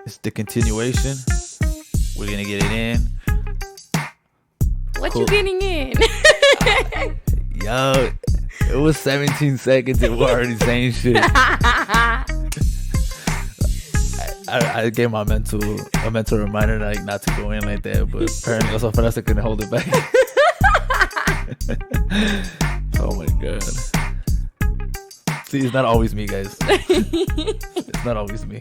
It's the continuation. We're gonna get it in. What Cool. you getting in? Yo, it was 17 seconds and we're already saying shit. I gave my mental reminder like not to go in like that, but apparently also for us I couldn't hold it back. Oh my god. See, it's not always me, guys. It's not always me.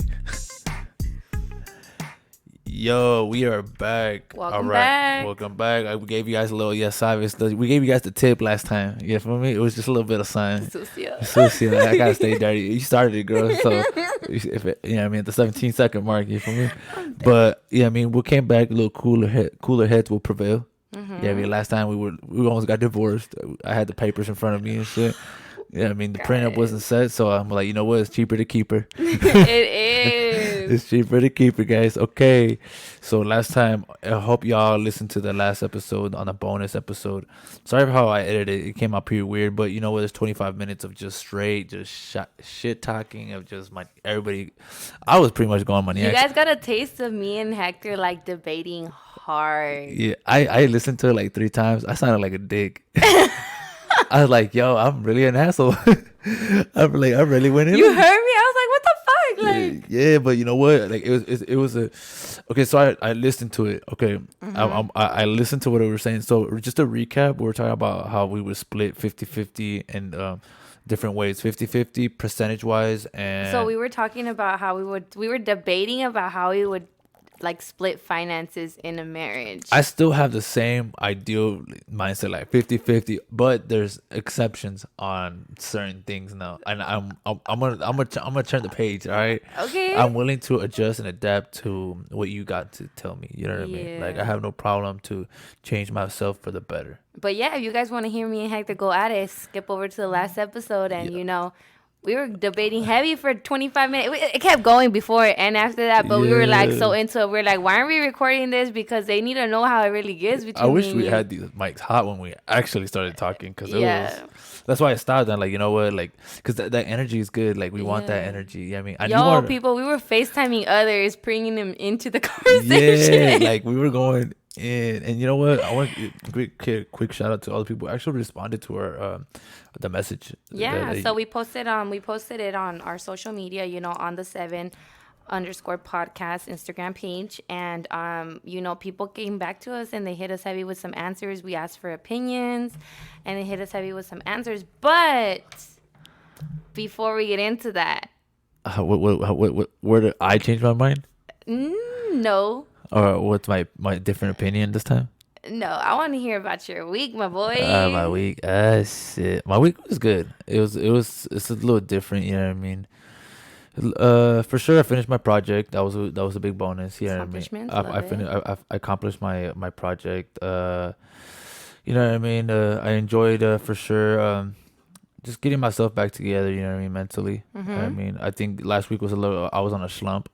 Yo, we are back. Welcome back. Welcome back. We gave you guys a little sabes. We gave you guys the tip last time. You feel me? It was just a little bit of sign. Sucio. I gotta stay dirty. You started it, girl. So if it, you know what I mean, at the 17-second mark, you feel me? But yeah, I mean, we came back a little cooler heads will prevail. Yeah, I mean, last time we almost got divorced. I had the papers in front of me and shit. Yeah, I mean, the prenup wasn't set, so I'm like, you know what? It's cheaper to keep her. It is. It's cheaper to keep her, guys. Okay. So last time, I hope y'all listened to the last episode on a bonus episode. Sorry for how I edited it. It came out pretty weird, but you know what? There's 25 minutes of just straight, shit talking of just everybody. I was pretty much going on You guys got a taste of me and Hector like debating hard. Yeah, I listened to it like 3 times. I sounded like a dick. I was like, yo, I'm really an asshole. I really went in. You heard me? I was like, what the fuck? Like, yeah, but you know what? Like it was a okay. So I listened to it. Okay, I listened to what we were saying. So just to recap, we were talking about how we would split 50-50 in different ways, 50-50 percentage wise, and so we were talking about how we were debating about how we would like split finances in a marriage. I still have the same ideal mindset, like 50-50, but there's exceptions on certain things now, and I'm gonna turn the page. All right. Okay. I'm willing to adjust and adapt to what you got to tell me. You know what I mean? Like I have no problem to change myself for the better. But yeah, if you guys want to hear me and Hector go at it, skip over to the last episode, and you know. We were debating heavy for 25 minutes. It kept going before and after that, but we were like so into it. We're like, why aren't we recording this? Because they need to know how it really gets between I wish me we and had these mics hot when we actually started talking, because yeah. That's why I stopped. And like, you know what, like, because that energy is good. Like we want that energy. Yeah, I mean, People, we were FaceTiming others, bringing them into the conversation. Yeah, like we were going in, and you know what? I want a quick shout out to all the people who actually responded to our the message. Yeah, so we posted it on our social media, you know, on the 7_podcast Instagram page, and you know, people came back to us and they hit us heavy with some answers. We asked for opinions and they hit us heavy with some answers. But before we get into that, where did I change my mind? No. Or what's my different opinion this time? No, I want to hear about your week, my boy. My week, shit. My week was good. It's a little different. You know what I mean? For sure, I finished my project. That was a big bonus. You know what I mean? I finished. I accomplished my project. You know what I mean? I enjoyed for sure. Just getting myself back together. You know what I mean? Mentally. I mean, I think last week was a little. I was on a slump.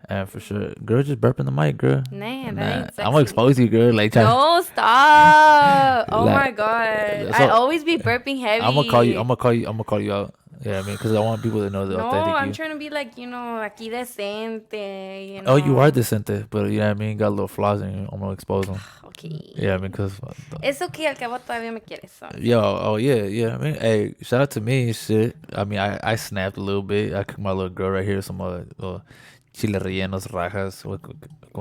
And for sure, girl, just burping the mic, girl. Nah, I'm gonna expose you, girl. Like, no, stop! Oh my god, I always be burping heavy. I'm gonna call you out. Yeah, I mean, because I want people to know the authentic I'm you. trying to be like, you know, aquí decente, you know. Oh, you are decente, but you know what I mean. Got little flaws in you. I'm gonna expose them. Okay. Yeah, I mean, cause it's okay. Al cabo todavía me quieres. So. Yeah. I mean, hey, shout out to me, shit. I mean, I snapped a little bit. I cooked my little girl right here some little chile rellenos, rajas.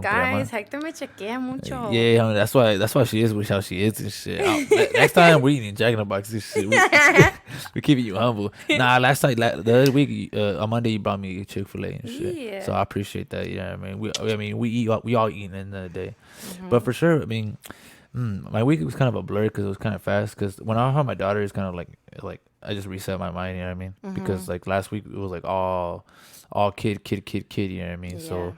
Guys, Hector me chequea mucho. Yeah, I mean, that's why she is how she is and shit. Next time we're eating Jack in the Box and shit. We're keeping you humble. Nah, the other week, on Monday you brought me Chick-fil-A and shit. Yeah. So I appreciate that. You know what I mean? We all eat in the end of the day. But for sure, I mean, my week was kind of a blur because it was kind of fast. Because when I had my daughter, it's kind of like I just reset my mind. You know what I mean? Because like last week it was like all kid. You know what I mean? Yeah. So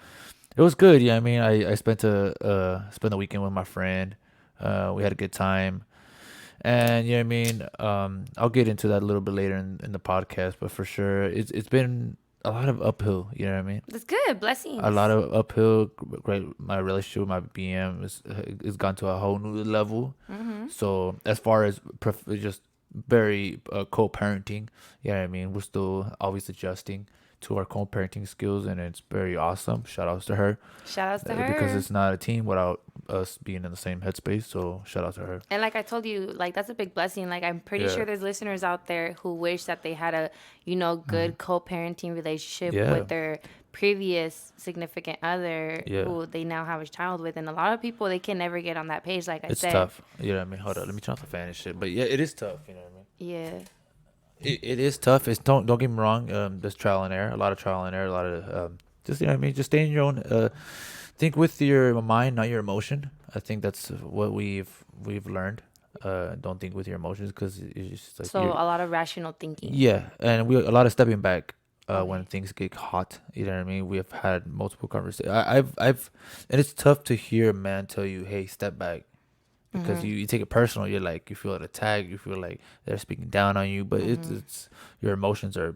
it was good. Yeah, I mean, I spent the weekend with my friend. We had a good time, and you know what I mean. I'll get into that a little bit later in the podcast, but for sure, it's been a lot of uphill. You know what I mean? That's good. Blessings. A lot of uphill. Great. My relationship with my BM is gone to a whole new level. So as far as just very co-parenting, yeah, I mean, we're still always adjusting to our co-parenting skills, and it's very awesome. Shout outs to her. Shout outs to her. Because it's not a team without us being in the same headspace. So shout out to her. And like I told you, like that's a big blessing. Like I'm pretty sure there's listeners out there who wish that they had a, good co-parenting relationship with their previous significant other who they now have a child with. And a lot of people, they can never get on that page. Like I said, it's tough. You know what I mean? Hold on, let me turn off the fan and shit. But yeah, it is tough. You know what I mean? Yeah. It is tough. It's don't get me wrong. There's trial and error, a lot of trial and error, a lot of just, you know what I mean. Just stay in your own. Think with your mind, not your emotion. I think that's what we've learned. Don't think with your emotions, because it's just like, so a lot of rational thinking. Yeah, and a lot of stepping back when things get hot. You know what I mean. We have had multiple conversations. I've and it's tough to hear a man tell you, "Hey, step back." Because you take it personal. You're like, you feel attacked. You feel like they're speaking down on you. But it's your emotions are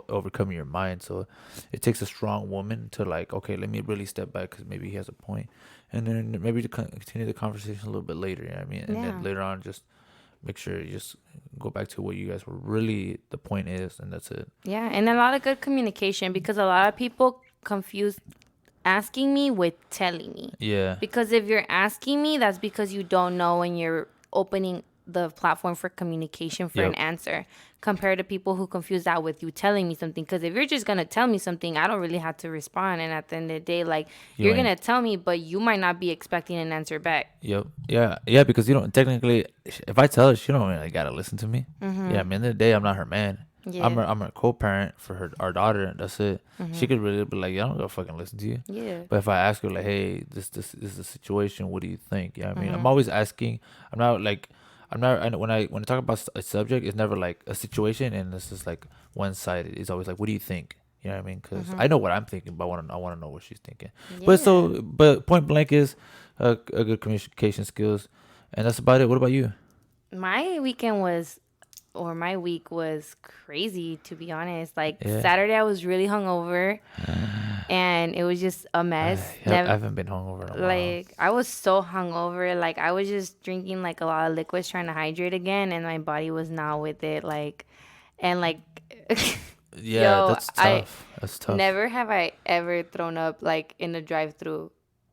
overcoming your mind. So it takes a strong woman to like, okay, let me really step back, because maybe he has a point. And then maybe to continue the conversation a little bit later. You know what I mean? And then later on, just make sure you just go back to what you guys were really, the point is. And that's it. Yeah. And a lot of good communication, because a lot of people confuse asking me with telling me. Yeah. Because if you're asking me, that's because you don't know, and you're opening the platform for communication for an answer, compared to people who confuse that with you telling me something. Because if you're just going to tell me something, I don't really have to respond. And at the end of the day, like, you're going to tell me, but you might not be expecting an answer back. Yep. Yeah. Yeah. Because you don't technically, if I tell her, she don't really got to listen to me. Yeah. I mean, at the end of the day, I'm not her man. Yeah. I'm a co-parent for our daughter, and that's it. She could really be like, "Yeah, I don't gonna fucking listen to you." Yeah. But if I ask her like, "Hey, this is the situation. What do you think?" Yeah, I mean, I'm always asking. I'm not when I talk about a subject, it's never like a situation, and it's just like one sided. It's always like, "What do you think?" You know what I mean? Because I know what I'm thinking, but I want to know what she's thinking. Yeah. But point blank is a good communication skills, and that's about it. What about you? My week was crazy, to be honest. Like Saturday, I was really hungover, and it was just a mess. I haven't been hungover in a while. Like, I was so hungover. Like, I was just drinking like a lot of liquids, trying to hydrate again, and my body was not with it. Like, and like, that's tough. That's tough. Never have I ever thrown up like in a drive-through,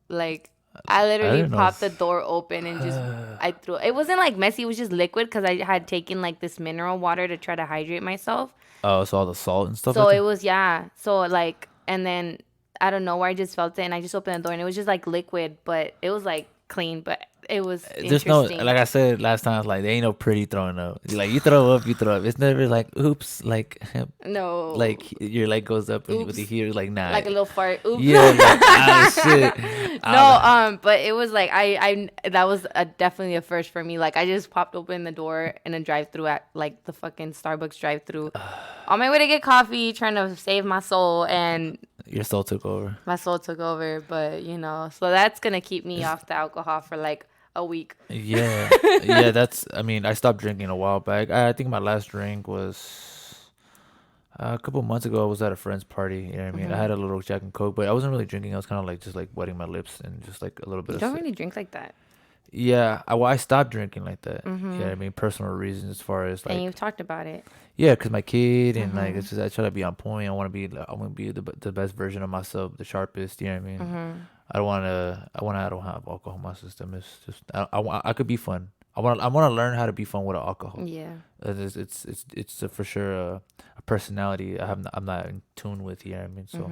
like. I literally popped the door open and just I threw. It wasn't like messy. It was just liquid, because I had taken like this mineral water to try to hydrate myself. Oh, so all the salt and stuff. So it was So like, and then I don't know where I just felt it, and I just opened the door, and it was just like liquid, but it was like clean, but it was there's no, like I said last time, like there ain't no pretty throwing up. Like you throw up. It's never like oops, like no, like your leg goes up and with the hear like nah, like a little fart. Oops. Yeah, like, shit. No, but it was like I that was definitely a first for me. Like I just popped open the door in a drive-through at like the fucking Starbucks drive-through, on my way to get coffee, trying to save my soul, and your soul took over. My soul took over, but so that's gonna keep me off the alcohol for like a week. Yeah. That's. I mean, I stopped drinking a while back. I think my last drink was a couple months ago. I was at a friend's party. You know what I mean? I had a little Jack and Coke, but I wasn't really drinking. I was kind of like just like wetting my lips and just like a little bit. You don't really drink like that. Yeah, I stopped drinking like that. You know what I mean? Personal reasons, as far as like. And you've talked about it. Yeah, because my kid and like it's just, I try to be on point. I want to be the best version of myself, the sharpest. You know what I mean? I don't have alcohol in my system. It's just I could be fun. I want to learn how to be fun with alcohol. Yeah. It's for sure a personality I'm not in tune with. You know what I mean? So.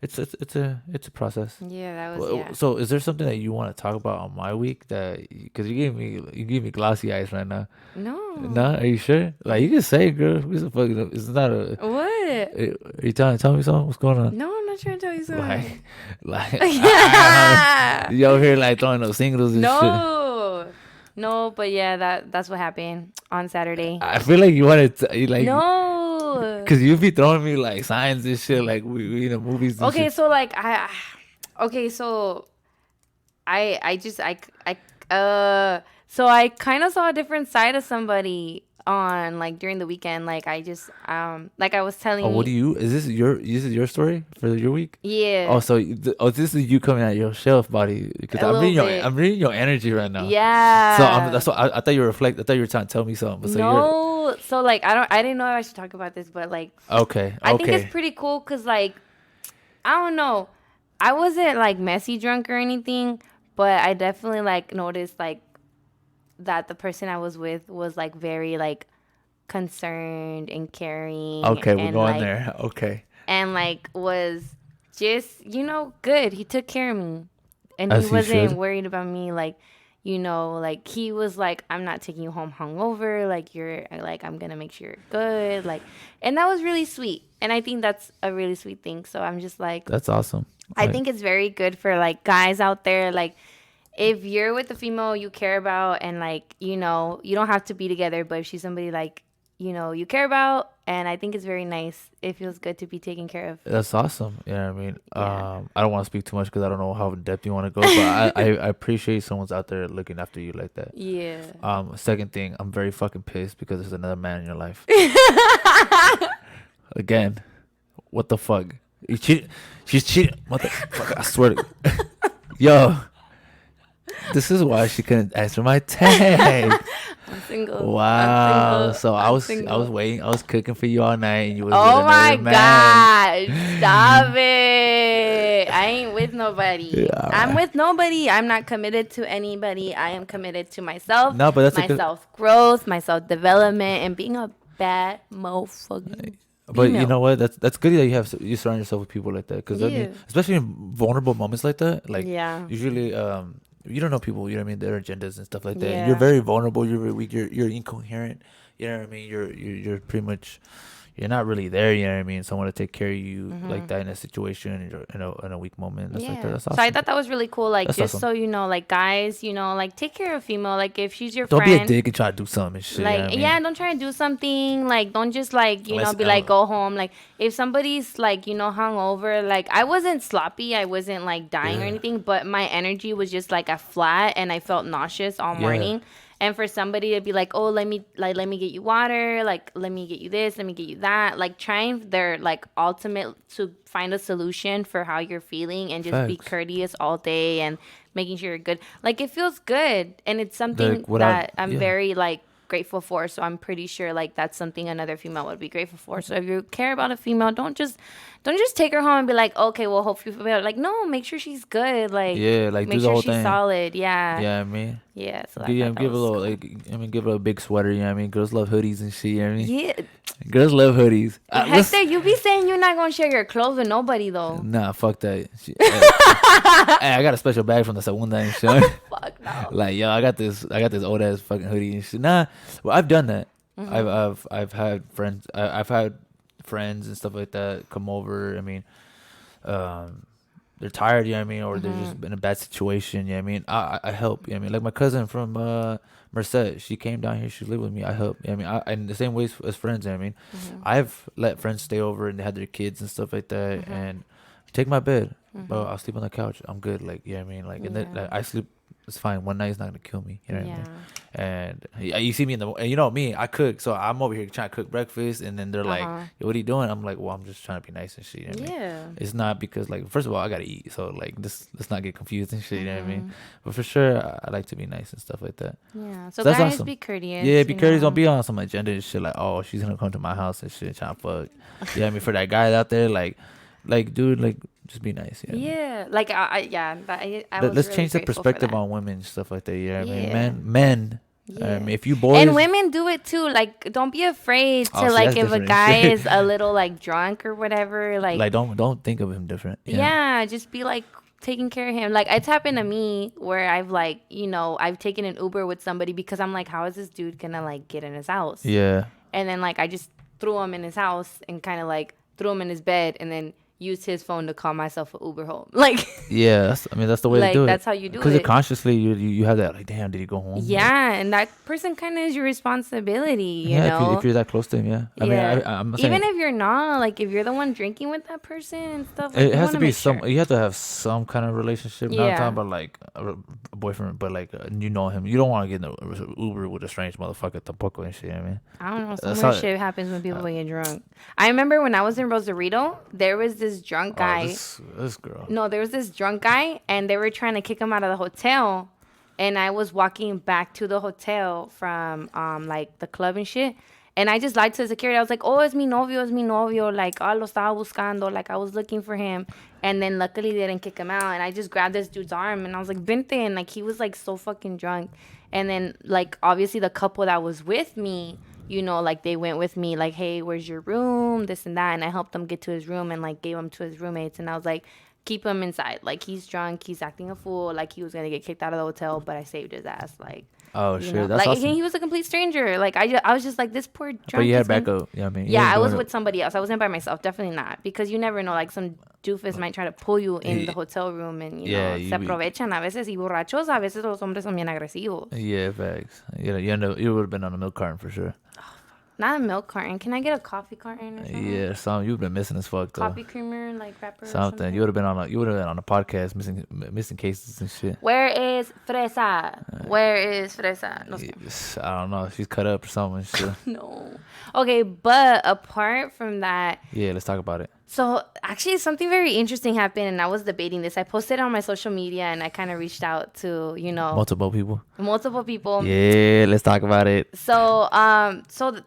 It's a process. Yeah, that was. So, is there something that you want to talk about on my week because you gave me glossy eyes right now? No, are you sure? Like you can say, girl. It's not a. What? Are you trying to tell me something? What's going on? No, I'm not trying to tell you something. Like you over here like throwing those singles and shit. No, but yeah, that's what happened on Saturday. I feel like you wanted to like. No. Cause you be throwing me like signs and shit, like we in the movies. And shit. So like so I kind of saw a different side of somebody on like during the weekend. Like I just like I was telling Oh, what do you? Is this your story for your week? Yeah. Oh, so this is you coming out your shelf body because I'm reading your energy right now. Yeah. So that's what I thought you were I thought you were trying to tell me something. So no. So like I didn't know I should talk about this, but like okay. I think it's pretty cool because like I don't know, I wasn't like messy drunk or anything, but I definitely like noticed like that the person I was with was like very like concerned and caring. Okay, and, we're going like, there. Okay. And like was just good. He took care of me, and As he wasn't worried about me. Like like he was like, I'm not taking you home hungover. Like you're like I'm gonna make sure you're good. Like, and that was really sweet. And I think that's a really sweet thing. So I'm just like, that's awesome. I think it's very good for like guys out there. Like if you're with a female you care about and like, you don't have to be together, but if she's somebody like, you care about, and I think it's very nice. It feels good to be taken care of. That's awesome. Yeah, I mean, I don't want to speak too much because I don't know how in depth you want to go, but I appreciate someone's out there looking after you like that. Yeah. Second thing, I'm very fucking pissed because there's another man in your life. Again, what the fuck? You cheated. She's cheating. Motherfucker, I swear to yo. This is why she couldn't answer my text. I'm single. Wow. I'm single. So I was waiting. I was cooking for you all night, and you was oh with my another man. God! Stop it! I ain't with nobody. Yeah. I'm with nobody. I'm not committed to anybody. I am committed to myself. No, but that's my self growth, my self development, and being a bad motherfucker. But you know what? That's good that you surround yourself with people like that, because I mean, especially in vulnerable moments like that, like usually you don't know people, you know what I mean, their agendas and stuff like that. You're very vulnerable. You're very weak. You're incoherent. You know what I mean. You're pretty much. You're not really there, you know what I mean? Someone to take care of you like that in a situation, in a weak moment. That's like that. That's awesome. So I thought that was really cool. Like, that's just awesome. So you know, like guys, like take care of a female. Like if she's your friend. Don't be a dick and try to do something and shit. Like, you know what I mean? Don't try to do something. Like, don't just like, be like, go home. Like if somebody's like, hungover, like I wasn't sloppy. I wasn't like dying or anything, but my energy was just like a flat and I felt nauseous all morning. And for somebody to be like, oh, let me get you water, like let me get you this, let me get you that, like trying their like ultimate to find a solution for how you're feeling and just be courteous all day and making sure you're good. Like it feels good, and it's something that I'm very like grateful for. So I'm pretty sure like that's something another female would be grateful for. So if you care about a female, don't just take her home and be like, okay, well, hope you feel better. Like, no, make sure she's good. Like, like make sure she's solid. Yeah. Yeah, I mean. Yeah. So give a little cool. Give her a big sweater. You know what I mean? Girls love hoodies and shit. You know what I mean? Yeah. Girls love hoodies. Hector, you be saying you're not gonna share your clothes with nobody though. Nah, fuck that. Hey, I got a special bag from the segunda and shit. Fuck no. Like, yo, I got this old ass fucking hoodie and shit. Nah, well, I've done that. I've had friends. I've had friends and stuff like that come over. I mean, they're tired, you know what I mean, or they're just in a bad situation, you know what I mean. I help, you know what I mean. Like my cousin from Merced, she came down here, she lived with me. I help, you know what I mean. In the same ways as friends, you know what I mean. I've let friends stay over and they had their kids and stuff like that, and take my bed, bro. I'll sleep on the couch. I'm good, like, you know what I mean. Like, and then like, I sleep. It's fine. One night is not gonna kill me. You know what I mean? And you see me and you know me, I cook. So I'm over here trying to cook breakfast, and then they're like, yo, "What are you doing?" I'm like, "Well, I'm just trying to be nice and shit." You know what I mean? It's not because like, first of all, I gotta eat. So like, let's not get confused and shit. You know what I mean? But for sure, I like to be nice and stuff like that. Yeah. So that's guys, awesome. Be courteous. Yeah, be courteous. Don't be on some agenda and shit. Like, oh, she's gonna come to my house and shit, trying to fuck. You know what I mean? For that guy out there, like, dude, like. Just be nice. You know? Yeah, like let's change the perspective on women and stuff like that. You know what I mean? Men. Yeah. If you boys and women do it too. Like, don't be afraid to like if a guy is a little like drunk or whatever. Like don't think of him different. Yeah, just be like taking care of him. Like it's happened to me where I've like I've taken an Uber with somebody because I'm like, how is this dude gonna like get in his house? Yeah. And then like I just threw him in his house and kind of like threw him in his bed and then use his phone to call myself an Uber home. Like, yeah, that's the way to do it. That's how you do it. Because consciously you have that, like, damn, did he go home? Yeah, and that person kind of is your responsibility, you know? If you're that close to him, yeah. I mean, I'm saying, even if you're not, like, if you're the one drinking with that person and stuff, like, it has to be you have to have some kind of relationship. Yeah. Not talking about, like, a boyfriend, but, like, you know him. You don't want to get in an Uber with a strange motherfucker tampoco and shit, you know what I mean? I don't know, some weird shit happens when people get drunk. I remember when I was in Rosarito, there was this drunk guy. This girl. No, there was this drunk guy, and they were trying to kick him out of the hotel. And I was walking back to the hotel from like the club and shit. And I just lied to the security. I was like, oh, es mi novio. Like, oh, lo estaba buscando. Like, I was looking for him. And then luckily they didn't kick him out. And I just grabbed this dude's arm and I was like, vente. And like, he was like so fucking drunk. And then like, obviously the couple that was with me, you know, like they went with me like, hey, where's your room? This and that. And I helped him get to his room and like gave him to his roommates. And I was like, keep him inside. Like, he's drunk. He's acting a fool. Like, he was going to get kicked out of the hotel, but I saved his ass. Like, oh, shit. That's like, awesome. He was a complete stranger. Like, I was just like, this poor drunk. But you had backup. Yeah, I mean. Yeah, I was with somebody else. I wasn't by myself. Definitely not. Because you never know. Like, some doofus might try to pull you in the hotel room and, you know, se aprovechan a veces. Y borrachos, a veces los hombres son bien agresivos. Yeah, facts. You would have been on a milk carton for sure. Not a milk carton. Can I get a coffee carton or something? Yeah, you've been missing as fuck though. Coffee creamer, like wrapper. Something. You would have been on a podcast missing cases and shit. Where is Fresa? Where is Fresa? No, I don't know. She's cut up or something. Sure. No. Okay, but apart from that. Yeah, let's talk about it. So actually something very interesting happened and I was debating this. I posted on my social media and I kind of reached out to, you know. Multiple people. Yeah, let's talk about it. So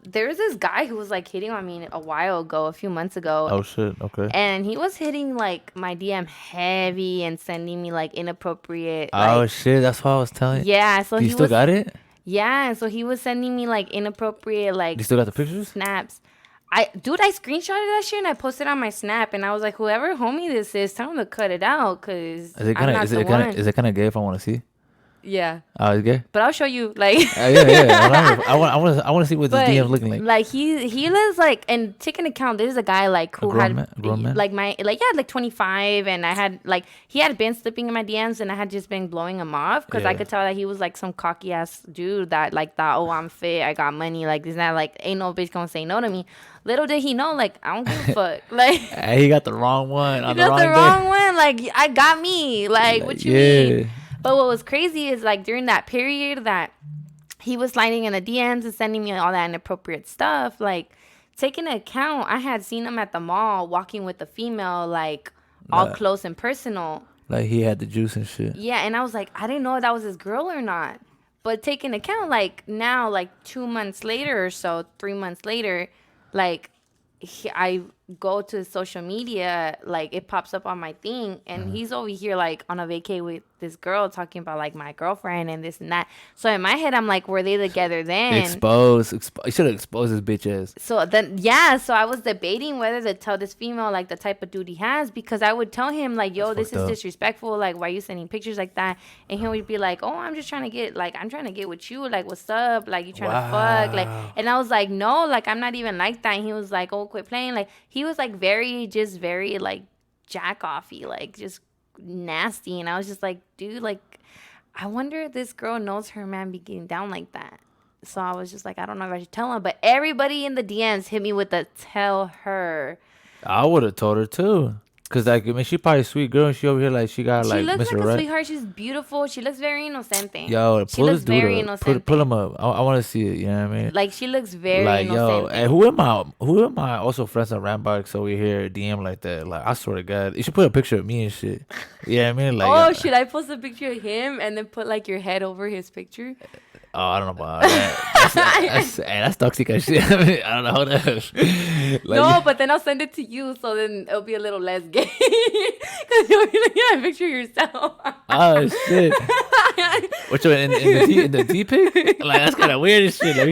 there's this guy who was like hitting on me a few months ago. Oh shit, okay. And he was hitting like my DM heavy and sending me like inappropriate. Oh shit, that's what I was telling you. Yeah, so you still got it? Yeah, so he was sending me like inappropriate like. You still got the pictures? Snaps. I screenshotted that shit and I posted on my Snap and I was like, whoever homie this is, tell him to cut it out because is it kind of gay if I want to see? Yeah. Oh, it's gay. But I'll show you like. Yeah. I want to see what this DM looking like. Like he lives like, and take into account this is a guy like who had like my like 25 and I had like he had been slipping in my DMs and I had just been blowing him off because I could tell that he was like some cocky ass dude that like thought, oh, I'm fit, I got money, like this and that, like ain't no bitch gonna say no to me. Little did he know, like, I don't give a fuck. Like, he got the wrong one. He got the wrong one. Like, I got me. Like, what you mean? But what was crazy is, like, during that period that he was sliding in the DMs and sending me all that inappropriate stuff, like, taking into account, I had seen him at the mall walking with a female, like, all close and personal. Like, he had the juice and shit. Yeah, and I was like, I didn't know if that was his girl or not. But taking into account, like, now, like, 2 months later or so, 3 months later, like, I go to social media, like, it pops up on my thing, and he's over here, like, on a vacay with this girl talking about, like, my girlfriend and this and that. So in my head, I'm like, were they together then? You should have exposed his bitch ass. So then, yeah, so I was debating whether to tell this female, like, the type of dude he has, because I would tell him, like, yo, this is disrespectful, like, why are you sending pictures like that? And he would be like, oh, I'm just trying to get, like, I'm trying to get with you, like, what's up? Like, you trying to fuck? Like, and I was like, no, like, I'm not even like that. And he was like, oh, quit playing. Like, he was, like, very, like, jack-offy, like, just nasty. And I was just like, dude, like, I wonder if this girl knows her man be getting down like that. So I was just like, I don't know if I should tell him. But everybody in the DMs hit me with the tell her. I would have told her too. Cause like, I mean, she probably a sweet girl and she over here like she got like. She looks Mr. like Red. a sweetheart. She's beautiful. She looks very inocente. Yo, she looks very innocent. Pull him up. I want to see it. You know what I mean? Like she looks very like, innocent. Yo, and who am I? Also friends on Rambox over here DM like that. Like I swear to God, you should put a picture of me and shit. Yeah, I mean like. Should I post a picture of him and then put like your head over his picture? Oh, I don't know about that. That's toxic as shit. I mean, I don't know how that. Like, no, but then I'll send it to you, so then it'll be a little less gay. Because you'll be looking at a picture of yourself. Oh shit! What you in the D pic? Like that's kind of weird as shit. Like,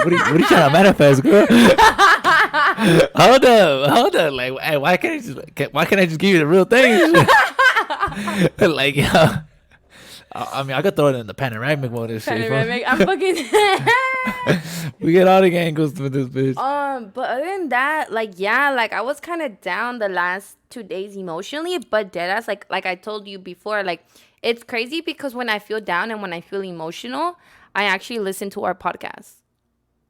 what are you trying to manifest, girl? Hold up. Like, hey, why can't I just give you the real thing? Like, yo. I mean, I could throw it in the panoramic mode and shit. Panoramic. I'm fucking. We get all the angles with this bitch. But other than that, like, yeah, like I was kind of down the last 2 days emotionally, but deadass, like I told you before, like it's crazy because when I feel down and when I feel emotional, I actually listen to our podcast.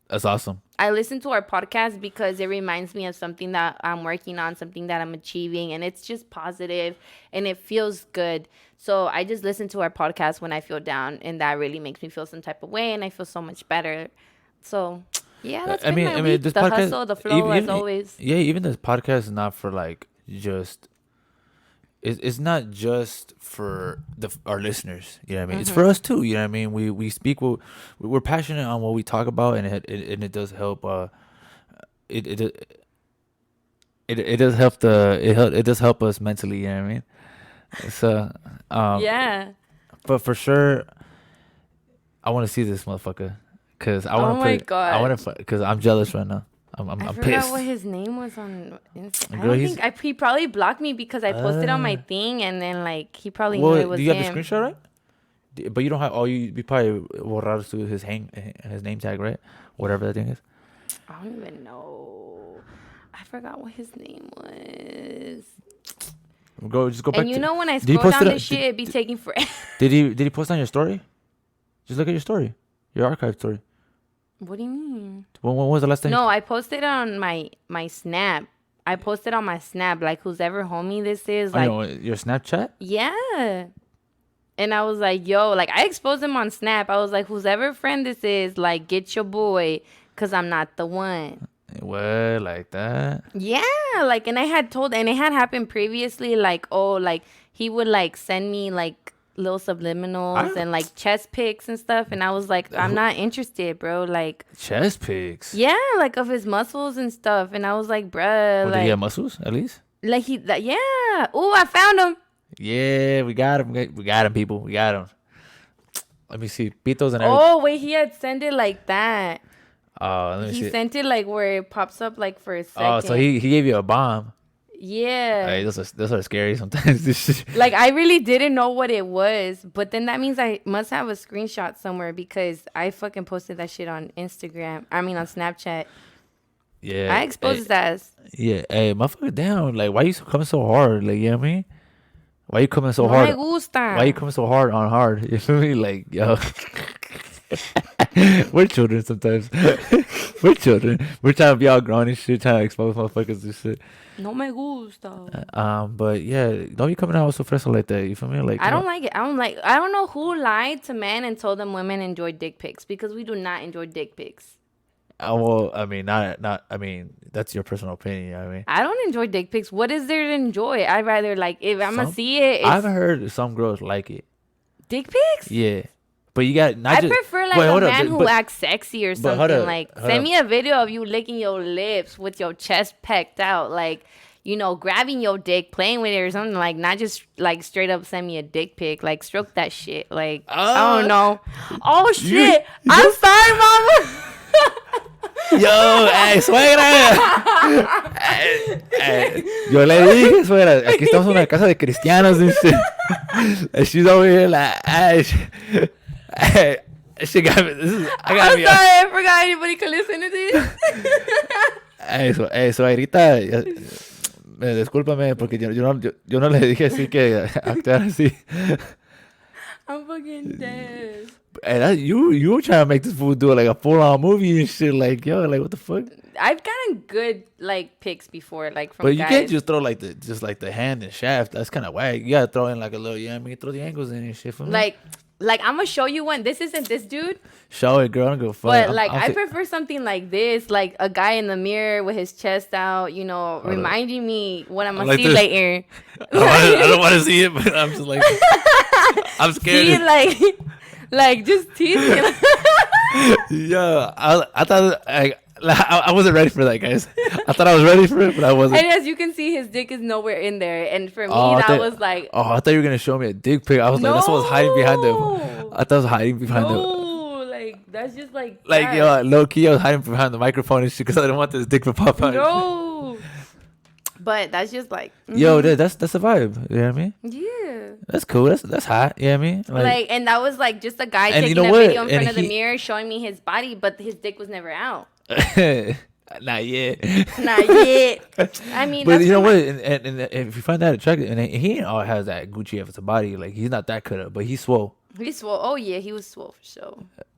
That's awesome. I listen to our podcast because it reminds me of something that I'm working on, something that I'm achieving, and it's just positive and it feels good. So I just listen to our podcast when I feel down, and that really makes me feel some type of way, and I feel so much better. So yeah, that's been my week. This the podcast, hustle, the flow, as always. Yeah, even this podcast is not for like just. It's not just for our listeners, you know what I mean. It's for us too, you know what I mean. We speak. We're passionate on what we talk about, and it does help. It does help it does help us mentally, you know what I mean. So Yeah. But for sure, I want to see this motherfucker because I want to. Oh my God. I want to because I'm jealous right now. I'm I forgot pissed. what his name was on Instagram. Girl, I don't think he probably blocked me because I posted on my thing, and then like he probably knew it was do you him. have the screenshot, right? But you don't have. You probably borrados to his name tag, right? Whatever that thing is. I don't even know. I forgot what his name was. Just go back. And you know when I scroll down this shit, it'd be taking forever. Did he post on your story? Just look at your story, your archive story. What do you mean? When was the last time? No, I posted on my Snap. I posted on my Snap, like, who's ever homie this is. Like, your Snapchat? Yeah. And I was like, yo, like, I exposed him on Snap. I was like, who's ever friend this is, like, get your boy, because I'm not the one. Well, like that? Yeah, like, and I had told, and it had happened previously, like, oh, like, he would, like, send me, like, little subliminals and like chest pics and stuff, and I was like, I'm not interested, bro. Like chest pics, yeah, like of his muscles and stuff, and I was like, bruh, like, did he have muscles at least? Like yeah. Oh, I found him. Yeah, we got him. We got him, people. We got him. Let me see pitos and everything. Oh wait, he had sent it like that. Let me see. He sent it like where it pops up like for a second. Oh, so he gave you a bomb. Yeah. Hey, those are scary sometimes. Like, I really didn't know what it was, but then that means I must have a screenshot somewhere because I fucking posted that shit on Instagram. I mean, on Snapchat. Yeah. I exposed his ass. Yeah. Hey, motherfucker down. Like, why you coming so hard? Like, you know what I mean? Why you coming so hard? Why you coming so hard on hard? You feel me? Like, yo. We're children sometimes. We're children. We're trying to be all grown and shit, trying to expose motherfuckers and shit. No me gusta. But yeah, don't be coming out so fresco like that. You feel me? Like I don't like it. I don't know who lied to men and told them women enjoy dick pics, because we do not enjoy dick pics. Well, I mean, not. I mean, that's your personal opinion. You know what I mean, I don't enjoy dick pics. What is there to enjoy? I'd rather, like, if I'm gonna see it. I've heard some girls like it. Dick pics? Yeah. But you got not. I prefer like a man who acts sexy or something. Like, send me a video of you licking your lips with your chest pecked out, like, you know, grabbing your dick, playing with it or something. Like, not just like straight up send me a dick pic. Like, stroke that shit. Like, I don't know. Oh shit! I'm sorry, mama. Yo, suegra. Yo le dije, suegra, aquí estamos en una casa de cristianos. And she's over here like, she got me. I'm sorry, I forgot anybody could listen to this. Eso, ahorita, discúlpame porque yo no le dije así que actuar así. I'm fucking dead. And you were trying to make this fool do like a full-on movie and shit. Like, yo, like what the fuck? I've gotten good like pics before, like from. But you guys. can't just throw like the hand and shaft. That's kind of whack. You gotta throw in like a little, you know what I mean? Throw the angles in and shit for me. Like I'm gonna show you one. This isn't this dude. Show it, girl. I don't give a fuck. But I prefer something like this, like a guy in the mirror with his chest out, you know, reminding me what I'm gonna see later. I don't want to see it, but I'm just like, I'm scared. See it like just teasing. Yeah, I thought I wasn't ready for that, guys. I thought I was ready for it, but I wasn't. And as you can see, his dick is nowhere in there. And for me, was like... Oh, I thought you were going to show me a dick pic. I was like, that's what was hiding behind them. I thought it was hiding behind them. No, like, that's just like... Like, yo, low-key, I was hiding behind the microphone and shit because I didn't want this dick to pop out. No. But that's just like... Mm-hmm. Yo, that's a vibe. You know what I mean? Yeah. That's cool. That's hot. You know what I mean? Like, and that was like just a guy taking a video in front of the mirror showing me his body, but his dick was never out. Not yet. Not yet. I mean, But that's you know what what? And if you find that attractive, and he ain't all has that Gucci of a body, like he's not that cut up, but he's swole. he swole. Oh yeah, he was swole for sure.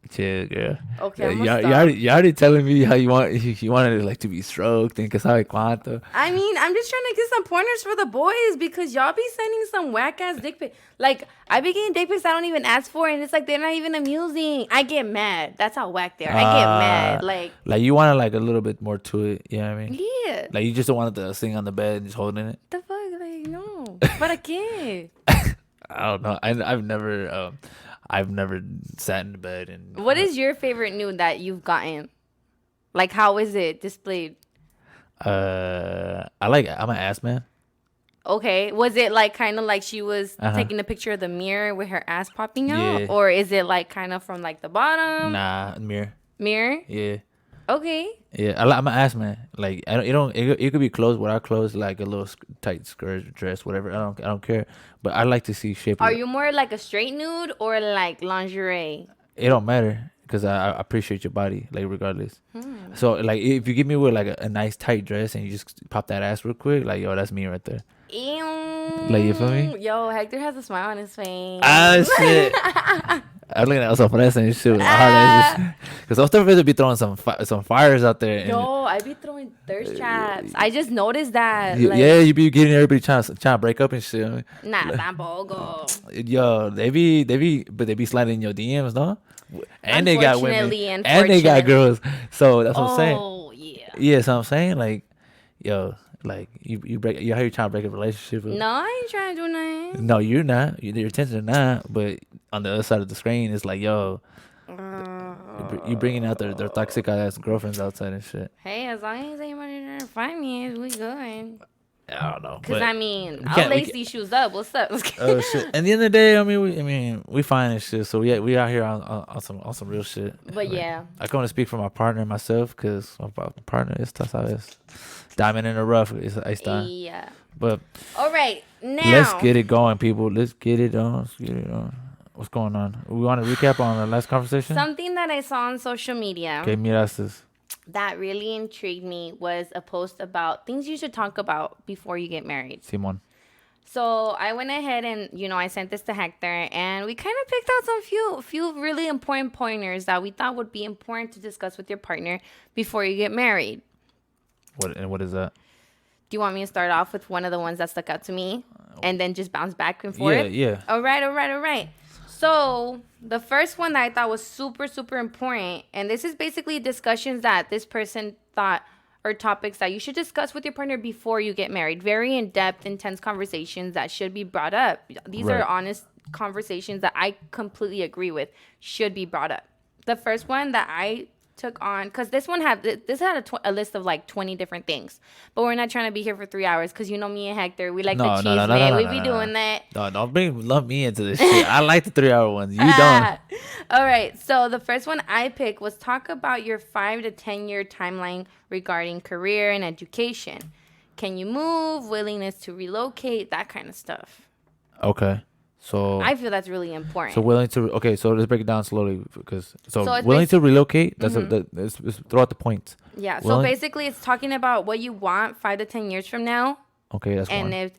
Chill, girl. Okay, I'm You gonna stop. already telling me how you wanted it like to be stroked and que sabe cuánto. I mean, I'm just trying to get some pointers for the boys because y'all be sending some whack ass dick pic. Like I be getting dick pics I don't even ask for, and it's like they're not even amusing. I get mad. That's how whack they are. I get mad. Like you wanted like a little bit more to it. You know what I mean? Yeah. Like you just don't want to sing on the bed and just holding it. The fuck, like no. Para qué? I don't know. I've never sat in the bed and. What is your favorite nude that you've gotten? Like, how is it displayed? I'm an ass man. Okay. Was it like kind of like she was taking a picture of the mirror with her ass popping out? Yeah. Or is it like kind of from like the bottom? Nah, mirror. Mirror? Yeah. Okay. Yeah, I'm an ass man. Like it could be clothes without clothes, like a little tight skirt, dress, whatever. I don't care. But I like to see shape. Are you more like a straight nude or like lingerie? It don't matter because I appreciate your body, like regardless. So like if you give me with like a nice tight dress and you just pop that ass real quick, like yo, that's me right there. Ew. Like you feel me? Yo, Hector has a smile on his face. Ah shit. I was looking at myself fresa and shit with hard ass. Because Oscar Fresa be throwing some fires out there. Yo, I be throwing thirst traps. I just noticed that. Yeah, you be getting everybody trying to break up and shit. Nah, tampoco. Yo, they be sliding in your DMs, no? And they got women, and they got girls. So that's what I'm saying. Oh yeah. Yeah, so I'm saying like, yo, like you how you trying to break a relationship? No, I ain't trying to do nothing. No, you're not. Your intentions are not. But on the other side of the screen, it's like, yo, you bringing out their toxic ass girlfriends outside and shit. Hey, as long as anybody trying to find me, we good. I don't know. Cause I mean, I'll lace these shoes up. What's up? Oh shit! At the end of the day, I mean, we fine and shit. So we out here on some real shit. But like, yeah, I can only speak for my partner and myself, cause my partner is tough. Diamond in the rough. It's ice time. Yeah. But all right, now let's get it going, people. Let's get it on. What's going on? We want to recap on our last conversation. Something that I saw on social media. Okay, miras. That really intrigued me was a post about things you should talk about before you get married. Simon. So I went ahead and, I sent this to Hector, and we kind of picked out some few really important pointers that we thought would be important to discuss with your partner before you get married. What is that? Do you want me to start off with one of the ones that stuck out to me and then just bounce back and forth? Yeah. All right. So the first one that I thought was super, super important, and this is basically discussions that this person thought are topics that you should discuss with your partner before you get married. Very in-depth, intense conversations that should be brought up. These are honest conversations that I completely agree with should be brought up. The first one that I took on, because this had a list of like 20 different things, but we're not trying to be here for 3 hours because me and Hector, we like the cheese we be doing that. No, don't lump me into this shit. I like the 3 hour ones. You don't. All right, so the first one I picked was talk about your 5 to 10 year timeline regarding career and education. Can you move? Willingness to relocate? That kind of stuff. Okay. So I feel that's really important. So willing to so let's break it down slowly because willing to relocate. That's let's throw out the points. Yeah. So basically, it's talking about what you want 5 to 10 years from now. Okay, that's one. If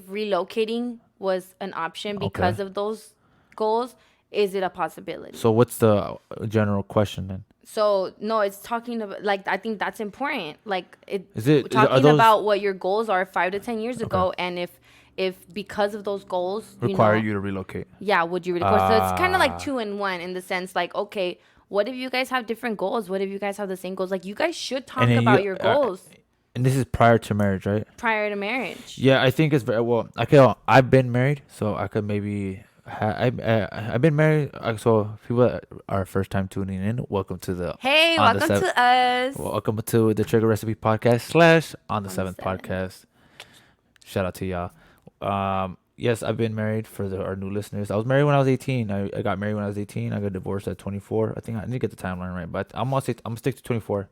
relocating was an option because of those goals, is it a possibility? So what's the general question then? So no, it's talking about I think that's important. Talking about what your goals are 5 to 10 years ago, and if because of those goals require you to relocate. Yeah, would you relocate? So it's kind of like 2 in 1 in the sense okay, what if you guys have different goals? What if you guys have the same goals? You guys should talk about your goals. And this is prior to marriage, right? Prior to marriage. Yeah, I think it's very well. Okay, I've been married, so I could maybe. I've been married, so people that are first time tuning in, welcome to the welcome to us. Welcome to the Trigger Recipe Podcast / on the 7th podcast. Shout out to y'all. Yes, I've been married for our new listeners. I was married when I was 18. I got married when I was 18. I got divorced at 24. I think I need to get the timeline right, but I'm gonna stick to 24.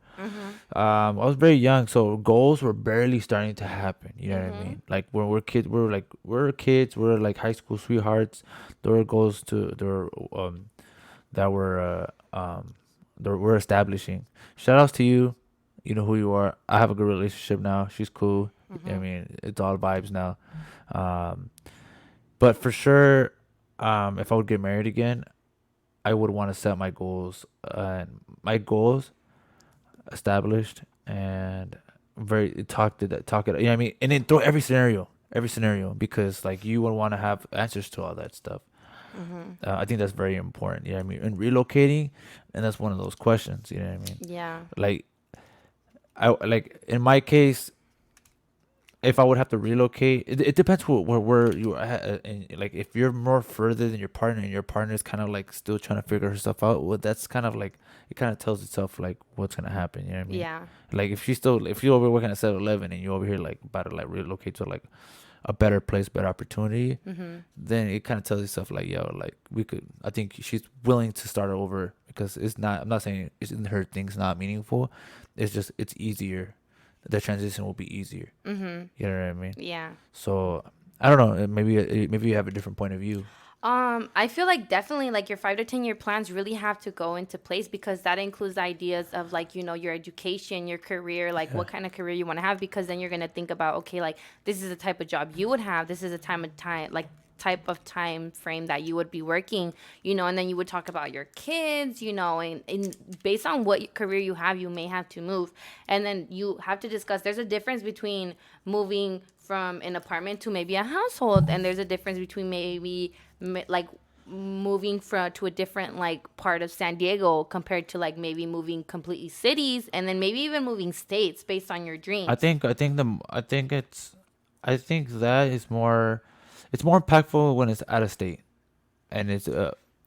I was very young, so goals were barely starting to happen. You know what I mean? Like when we're kids, we're kids. We're like high school sweethearts. There were goals that we're establishing. Shout outs to you. You know who you are. I have a good relationship now. She's cool. I mean, it's all vibes now. Um, but for sure, if I would get married again, I would want to set my goals established and very talk it. You know what I mean? And then throw every scenario, because like you would want to have answers to all that stuff. I think that's very important. You know what I mean? And relocating, and that's one of those questions. You know what I mean? Yeah. Like like in my case, if I would have to relocate, it depends where you are at. And like if you're more further than your partner, and your partner is kind of like still trying to figure herself out, well, that's kind of like, it kind of tells itself like what's gonna happen. You know what I mean? Yeah. Like if you're over working at 7-Eleven and you over here like about to like relocate to like a better place, better opportunity, then it kind of tells yourself like, yo, like I think she's willing to start over, because I'm not saying her thing's not meaningful. It's just, it's easier. The transition will be easier. You know what I mean? Yeah. So I don't know. Maybe you have a different point of view. I feel like definitely like your 5 to 10 year plans really have to go into place, because that includes ideas of like, your education, your career, like what kind of career you want to have, because then you're going to think about, okay, like this is the type of job you would have. This is a type of time frame that you would be working, and then you would talk about your kids, and based on what career you have, you may have to move. And then you have to discuss, there's a difference between moving from an apartment to maybe a household, and there's a difference between maybe like moving to a different like part of San Diego compared to like maybe moving completely cities, and then maybe even moving states based on your dreams. I think that is more, it's more impactful when it's out of state, and it's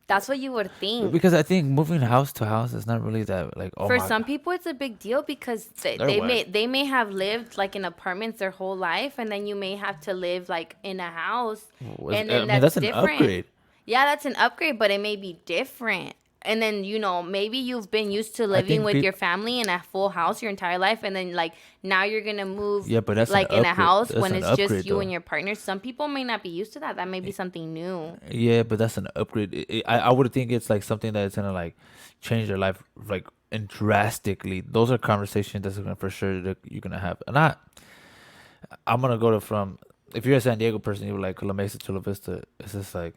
that's what you would think. Because I think moving house to house is not really that like. Oh, for some people, it's a big deal, because they may have lived like in apartments their whole life, and then you may have to live like in a house, and then that's different. An upgrade. Yeah, that's an upgrade, but it may be different. And then, maybe you've been used to living with your family in a full house your entire life. And then, like, now you're going to move, but that's like, in a house that's when it's upgrade, just you though. and your partner. Some people may not be used to that. That may be something new. Yeah, but that's an upgrade. I would think it's, like, something that's going to, like, change their life, like, and drastically. Those are conversations that's gonna, for sure, that you're going to have. And I'm going to go if you're a San Diego person, you're like, La Mesa to La Vista. It's just, like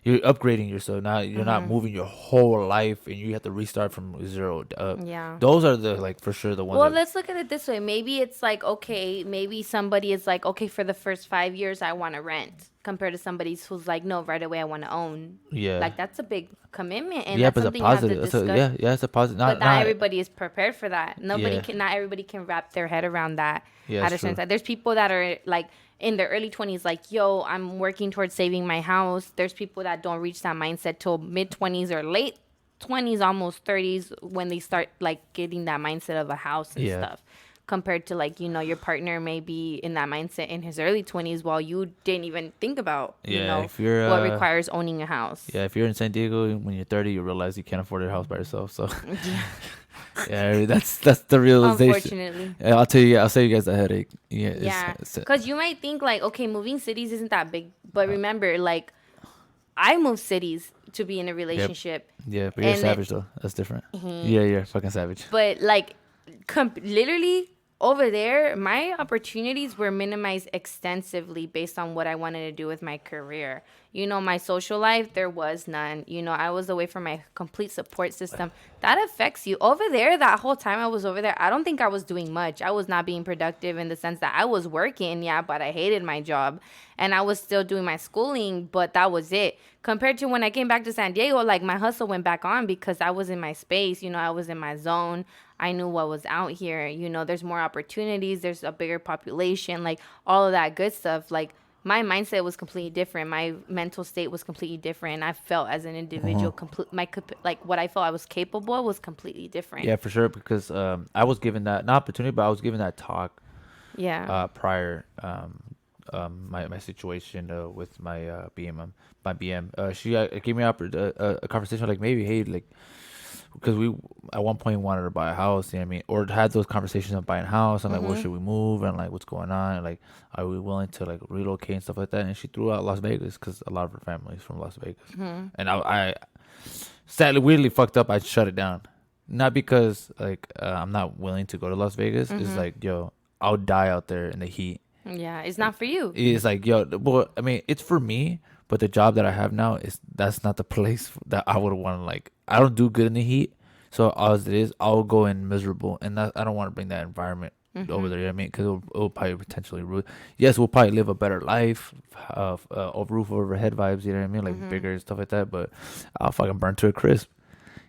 you're upgrading yourself. Now you're not moving your whole life, and you have to restart from zero up. Yeah, those are the, like, for sure the ones. Well, let's look at it this way. Maybe it's like, okay, maybe somebody is like, okay, for the first 5 years I want to rent, compared to somebody who's like, no, right away I want to own. Yeah, like that's a big commitment, and yeah, that's but it's a positive. It's a positive. But not everybody is prepared for that. Not everybody can wrap their head around that. Yeah, there's people that are like in their early 20s, like, yo, I'm working towards saving my house. There's people that don't reach that mindset till mid 20s or late 20s, almost 30s, when they start like getting that mindset of a house and stuff. Compared to like, your partner may be in that mindset in his early 20s, while you didn't even think about, if you're, what requires owning a house. Yeah, if you're in San Diego when you're 30, you realize you can't afford a house by yourself. So yeah, that's the realization. Unfortunately. I'll save you guys a headache. Yeah. Because you might think like, okay, moving cities isn't that big, but remember, like, I moved cities to be in a relationship. Yep. Yeah, but you're a savage though. That's different. Yeah, you're a fucking savage. But like, literally over there, my opportunities were minimized extensively based on what I wanted to do with my career. My social life, there was none. I was away from my complete support system. That affects you. Over there, that whole time I was over there, I don't think I was doing much. I was not being productive in the sense that I was working, but I hated my job. And I was still doing my schooling, but that was it. Compared to when I came back to San Diego, like, my hustle went back on because I was in my space. I was in my zone. I knew what was out here. There's more opportunities. There's a bigger population, like all of that good stuff. Like, my mindset was completely different. My mental state was completely different. I felt as an individual, what I felt I was capable of was completely different. Yeah, for sure. Because I was given that, not opportunity, but I was given that talk. Yeah. Prior, my situation with my BM. She gave me a conversation, like, maybe, hey, like, because we at one point wanted to buy a house, you know what I mean, or had those conversations of buying a house and like, where should we move, and like, what's going on, and like, are we willing to like relocate and stuff like that. And she threw out Las Vegas because a lot of her family is from Las Vegas. And I sadly, weirdly fucked up. I shut it down. not because like I'm not willing to go to Las Vegas. It's like, yo, I'll die out there in the heat. Yeah, it's not for you. It's like, yo, well, I mean, it's for me, but the job that I have now is that's not the place that I would want to like. I don't do good in the heat, so as it is, I'll go in miserable, and I don't want to bring that environment over there. You know what I mean, because it'll probably potentially ruin. Yes, we'll probably live a better life, roof over head vibes. You know what I mean, like bigger and stuff like that. But I'll fucking burn to a crisp.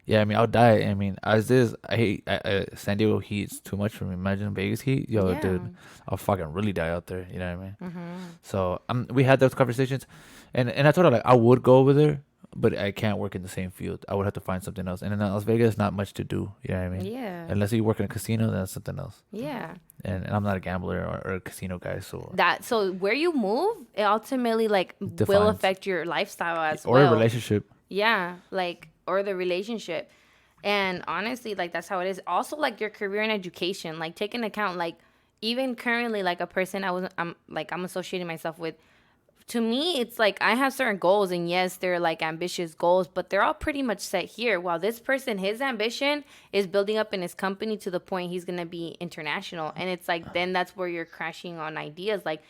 Yeah, I mean, I'll die. I mean, as is, I hate San Diego heat. It's too much for me. Imagine Vegas heat. Yo, Yeah. dude, I'll fucking really die out there. You know what I mean? So we had those conversations, and I told her like I would go over there, but I can't work in the same field. I would have to find something else. And in Las Vegas, not much to do. You know what I mean? Yeah. Unless you work in a casino, then that's something else. Yeah. And I'm not a gambler or a casino guy, so So where you move, it ultimately like will Defines. affect your lifestyle as or well. a relationship. Yeah, like or the relationship. And honestly, like that's how it is. Also like your career and education, like take into account like even currently like a person I'm associating myself with. To me, it's like I have certain goals, and yes, they're like ambitious goals, but they're all pretty much set here. While this person, his ambition is building up in his company to the point he's gonna be international, and it's like then that's where you're crashing on ideas. Like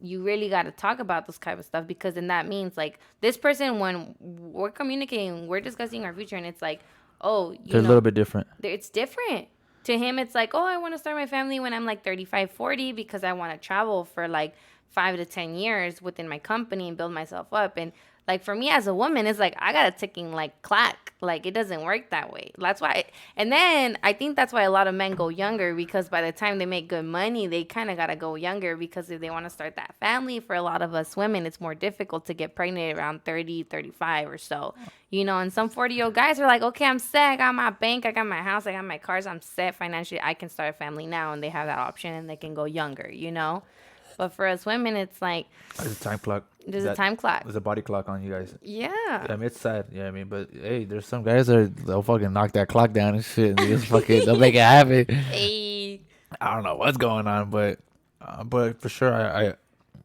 you really got to talk about this type of stuff because then that means like this person when we're communicating, we're discussing our future, and it's like, oh, They're a little bit different. it's different. To him, it's like, oh, I want to start my family when I'm like 35, 40 because I want to travel for like 5 to 10 years within my company and build myself up. And like for me as a woman, it's like I got a ticking like clock. Like it doesn't work that way. That's why. And then I think that's why a lot of men go younger because by the time they make good money, they kind of got to go younger because if they want to start that family, for a lot of us women, it's more difficult to get pregnant around 30, 35 or so. You know, and some 40-year-old guys are like, okay, I'm set. I got my bank. I got my house. I got my cars. I'm set financially. I can start a family now. And they have that option and they can go younger, you know? But for us women, it's like There's a time clock. there's a time clock. There's a body clock on you guys. Yeah. I mean, it's sad. Yeah, I mean, but hey, there's some guys they'll fucking knock that clock down and shit, and they just fucking they'll make it happen. Hey. I don't know what's going on, but for sure,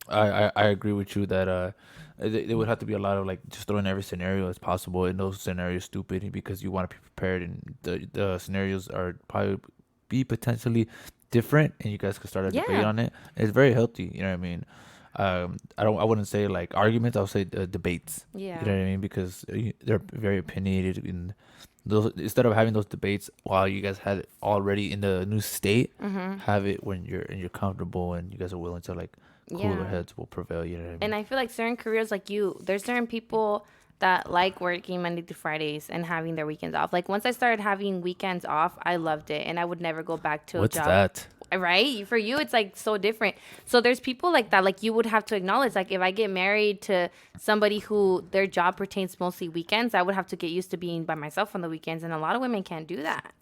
I agree with you that there would have to be a lot of like just throwing every scenario as possible, and those scenarios stupid because you want to be prepared, and the scenarios are probably be potentially different, and you guys could start a debate on it. It's very healthy, you know what I mean. I wouldn't say like arguments. I'll say debates. Yeah. You know what I mean, because they're very opinionated. In those, instead of having those debates while you guys had it already in the new state, have it when you're comfortable and you guys are willing to like cooler heads will prevail. You know what I mean? And I feel like certain careers like there's certain people that like working Monday to Fridays and having their weekends off. Like once I started having weekends off, I loved it, and I would never go back to a job. What's that? Right? For you, it's like so different. So there's people like that. Like you would have to acknowledge, like if I get married to somebody who their job pertains mostly weekends, I would have to get used to being by myself on the weekends. And a lot of women can't do that.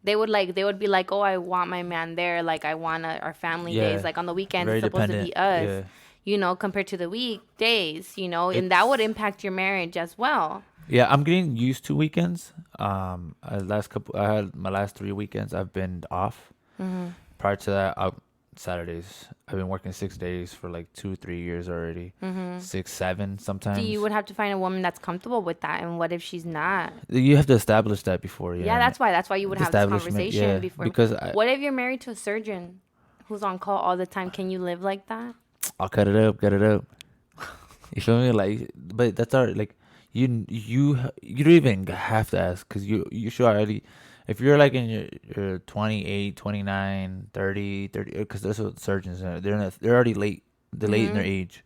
They would be like, oh, I want my man there. Like I want our family days. Like on the weekends, very it's supposed to be us. Yeah. You know, compared to the weekdays, you know, and that would impact your marriage as well. Yeah, I'm getting used to weekends. I had my last 3 weekends. I've been off. Prior to that, Saturdays. I've been working 6 days for like 2-3 years already. 6, 7 sometimes. So you would have to find a woman that's comfortable with that. And what if she's not? You have to establish that before. Yeah, that's why you would have this conversation before. Because what if you're married to a surgeon who's on call all the time? Can you live like that? I'll cut it up. You feel me? Like, but that's already like you don't even have to ask because you should already. If you're like in your 28, 29, 30, because there's surgeons they're already late. They're late in their age.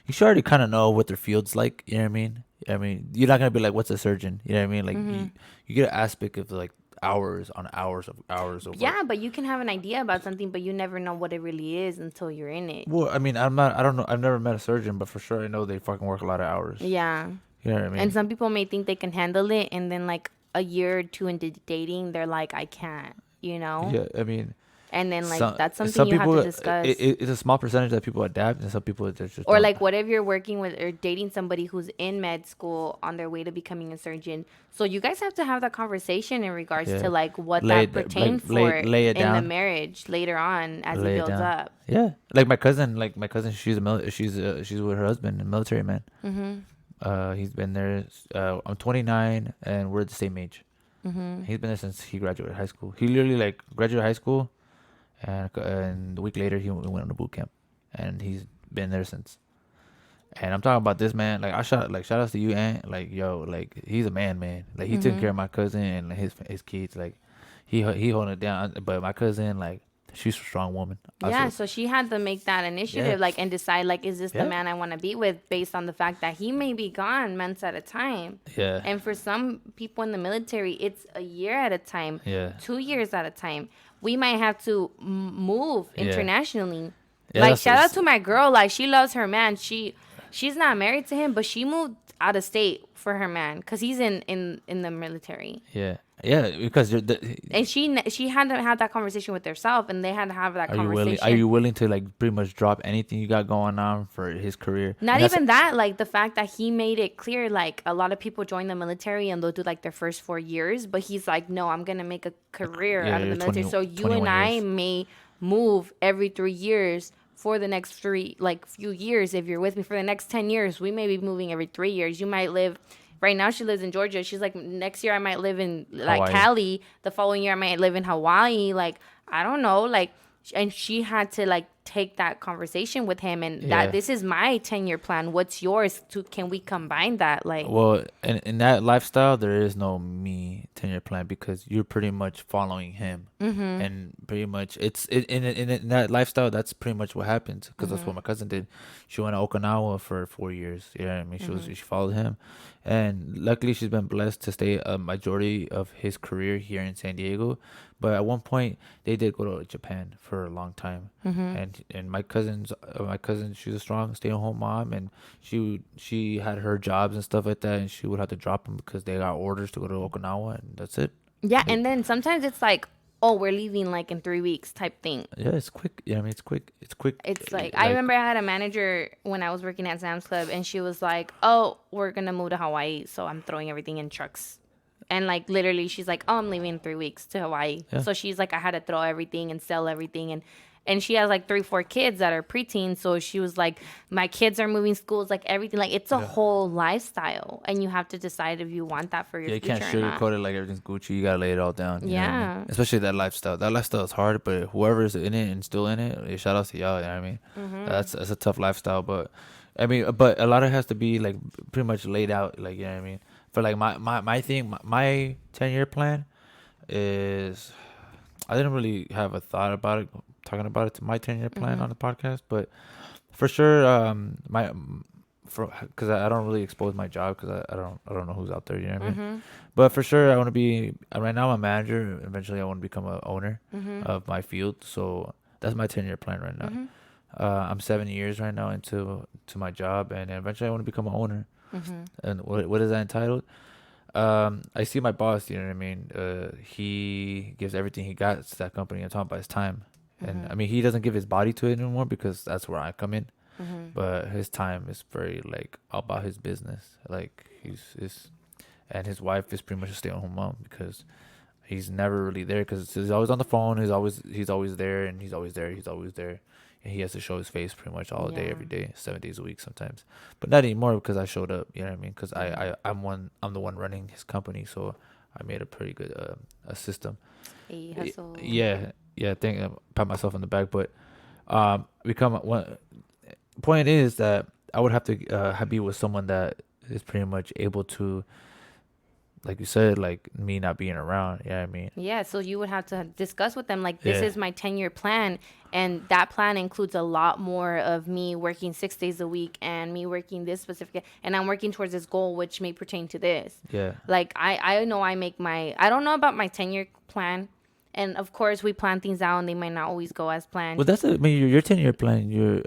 You should already kind of know what their field's like. You know what I mean? I mean, you're not gonna be like, "What's a surgeon?" You know what I mean? Like you get an aspect of like hours on hours of work. Yeah, but you can have an idea about something, but you never know what it really is until you're in it. Well, I mean, I don't know. I've never met a surgeon, but for sure I know they fucking work a lot of hours. Yeah. You know what I mean? And some people may think they can handle it, and then like a year or two into dating, they're like, I can't, you know? Yeah, I mean. And then like that's something you have to discuss. It's a small percentage that people adapt, and some people just or like what if you're working with or dating somebody who's in med school on their way to becoming a surgeon? So you guys have to have that conversation in regards to like what that pertains for in the marriage later on as it builds up. Yeah, like my cousin, she's with her husband, a military man. He's been there. I'm 29, and we're the same age. Mm-hmm. He's been there since he graduated high school. He literally like graduated high school, and a week later he went on a boot camp, and he's been there since. And I'm talking about this man. Like shout outs to you, Aunt. Like yo, like he's a man. Like he took care of my cousin and his kids. Like he holding it down. But my cousin, like she's a strong woman. Yeah, so she had to make that initiative, like, and decide, like, is this the man I want to be with, based on the fact that he may be gone months at a time. Yeah. And for some people in the military, it's a year at a time. Yeah. 2 years at a time. We might have to move internationally. Yeah, like, shout out to my girl. Like, she loves her man. She's not married to him, but she moved out of state for her man because he's in the military. Yeah, because and she had to have that conversation with herself, and they had to have that conversation. Are you willing to like pretty much drop anything you got going on for his career? Not even that, like the fact that he made it clear, like a lot of people join the military and they'll do like their first 4 years, but he's like, no, I'm gonna make a career out of the military. So you and I may move every 3 years for the next few years. If you're with me for the next 10 years, we may be moving every 3 years. You might live. Right now, she lives in Georgia. She's like, next year I might live in like Hawaii. Cali. The following year I might live in Hawaii. Like, I don't know. Like, and she had to like take that conversation with him, and that this is my 10-year plan. What's yours? Can we combine that? Like, well, in that lifestyle, there is no me 10-year plan because you're pretty much following him, and pretty much in that lifestyle. That's pretty much what happens because that's what my cousin did. She went to Okinawa for 4 years. You know what I mean? She followed him. And luckily, she's been blessed to stay a majority of his career here in San Diego. But at one point, they did go to Japan for a long time. And my cousin, she's a strong stay-at-home mom, and she had her jobs and stuff like that, and she would have to drop them because they got orders to go to Okinawa, and that's it. Yeah, and then sometimes it's like, oh, we're leaving like in 3 weeks type thing. Yeah, it's quick. Yeah, I mean, it's quick. It's like, I remember I had a manager when I was working at Sam's Club, and she was like, oh, we're going to move to Hawaii, so I'm throwing everything in trucks. And like literally she's like, oh, I'm leaving in 3 weeks to Hawaii. Yeah. So she's like, I had to throw everything and sell everything. And she has like 3-4 kids that are preteens. So she was like, my kids are moving schools, like everything. Like it's a whole lifestyle. And you have to decide if you want that for your future. You can't sugarcoat it like everything's Gucci. You got to lay it all down. You know what I mean? Especially that lifestyle. That lifestyle is hard, but whoever's in it and still in it, shout out to y'all. You know what I mean? That's a tough lifestyle. But I mean, but a lot of it has to be like pretty much laid out. Like, you know what I mean? For like my thing, my 10-year plan is, I didn't really have a thought about it, talking about it to my 10-year plan on the podcast, but for sure, because I don't really expose my job because I don't know who's out there, you know what I mean? But for sure, I want to be, right now I'm a manager. Eventually, I want to become an owner of my field. So that's my 10-year plan right now. I'm 7 years right now into my job, and eventually I want to become an owner. And what is that entitled? I see my boss, you know what I mean? He gives everything he got to that company. I'm talking about his time. And I mean, he doesn't give his body to it anymore because that's where I come in. But his time is very like all about his business. Like and his wife is pretty much a stay-at-home mom because he's never really there because he's always on the phone. He's always there, and he's always there. And he has to show his face pretty much all day, every day, 7 days a week sometimes. But not anymore because I showed up, you know what I mean? Because I'm the one running his company, so I made a pretty good a system. Hey, hustle. Yeah. Pat myself on the back. But point is that I would have to be with someone that is pretty much able to, like you said, like me not being around. Yeah, you know what I mean? Yeah, so you would have to discuss with them, like, this is my 10-year plan. And that plan includes a lot more of me working 6 days a week and me working this specific. And I'm working towards this goal, which may pertain to this. Yeah. Like, I know I don't know about my 10-year plan. And of course, we plan things out, and they might not always go as planned. Well, that's your 10-year plan. You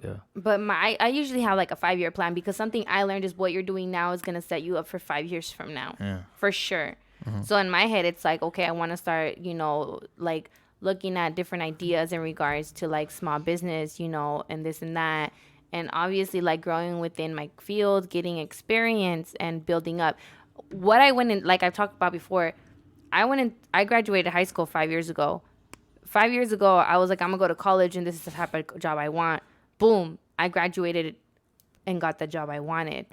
have. But I usually have like a 5-year plan because something I learned is what you're doing now is gonna set you up for 5 years from now, for sure. So in my head, it's like, okay, I want to start, like looking at different ideas in regards to like small business, and this and that, and obviously like growing within my field, getting experience, and building up. What I went in, like I've talked about before. I graduated high school 5 years ago. 5 years ago, I was like, I'm going to go to college, and this is the type of job I want. Boom. I graduated and got the job I wanted.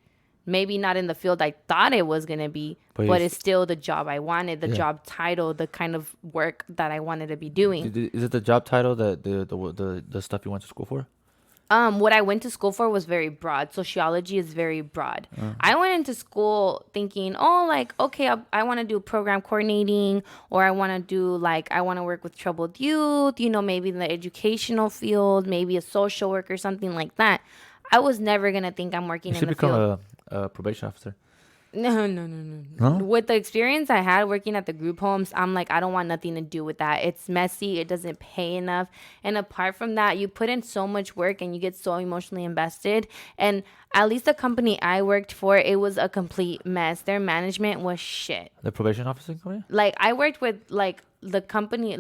maybe not in the field I thought it was going to be, but it's still the job I wanted, the job title, the kind of work that I wanted to be doing. Is it the job title that the stuff you went to school for? What I went to school for was very broad. Sociology is very broad. I went into school thinking, oh, like, okay, I want to do program coordinating, or I want to do, like, I want to work with troubled youth, you know, maybe in the educational field, maybe a social worker, something like that. I was never going to think I'm working in the field. You should become a probation officer. No. With the experience I had working at the group homes, I'm like, I don't want nothing to do with that. It's messy. It doesn't pay enough. And apart from that, you put in so much work and you get so emotionally invested. And at least the company I worked for, it was a complete mess. Their management was shit. The probation officer company? Like, I worked with, like, the company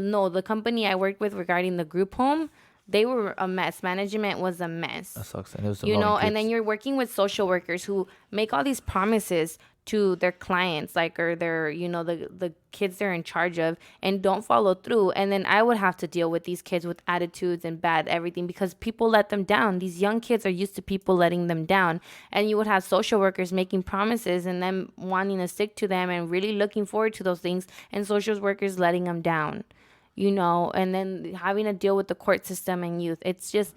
I worked with regarding the group home, they were a mess. Management was a mess. That sucks. And it was and then you're working with social workers who make all these promises to their clients, like, or their, you know, the kids they're in charge of, and don't follow through. And then I would have to deal with these kids with attitudes and bad everything because people let them down. These young kids are used to people letting them down. And you would have social workers making promises and them wanting to stick to them and really looking forward to those things, and social workers letting them down. You know, and then having to deal with the court system and youth. It's just,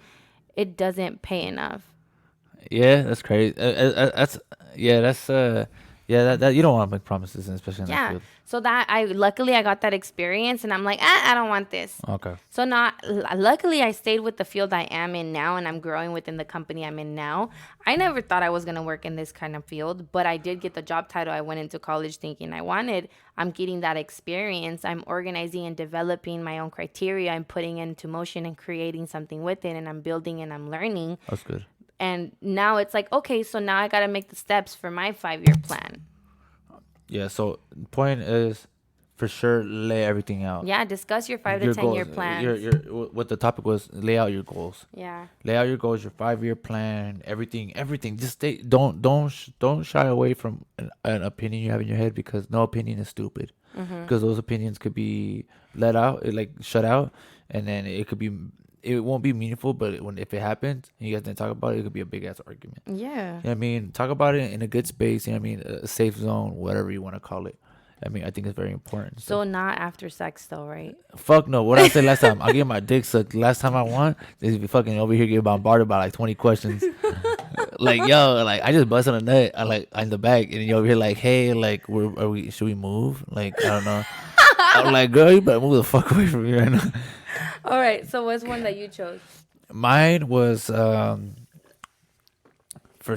it doesn't pay enough. Yeah, that's crazy. That you don't want to make promises, especially in that field. So luckily I got that experience, and I'm like, I don't want this. Okay. So luckily I stayed with the field I am in now, and I'm growing within the company I'm in now. I never thought I was going to work in this kind of field, but I did get the job title I went into college thinking I wanted. I'm getting that experience. I'm organizing and developing my own criteria. I'm putting it into motion and creating something with it, and I'm building and I'm learning. That's good. And now it's like, okay, so now I got to make the steps for my 5-year plan. Yeah, so the point is, for sure, lay everything out. Yeah, discuss your 5 to 10 year plans. What the topic was, lay out your goals. Yeah. Lay out your goals, your 5-year plan, everything. Just stay. Don't shy away from an opinion you have in your head, because no opinion is stupid. Because those opinions could be let out, shut out, and then it won't be meaningful, but if it happens and you guys didn't talk about it, it could be a big ass argument. Yeah. You know what I mean? Talk about it in a good space, you know what I mean? A safe zone, whatever you want to call it. I mean, I think it's very important. So not after sex though, right? Fuck no. What I said last time, I get my dick sucked. Last time I won, is be fucking over here getting bombarded by like 20 questions. Like, yo, like, I just busted a nut. I like in the back, and you're over here like, hey, like, should we move? Like, I don't know. I'm like, girl, you better move the fuck away from me right now. All right. So what's one that you chose? Mine was for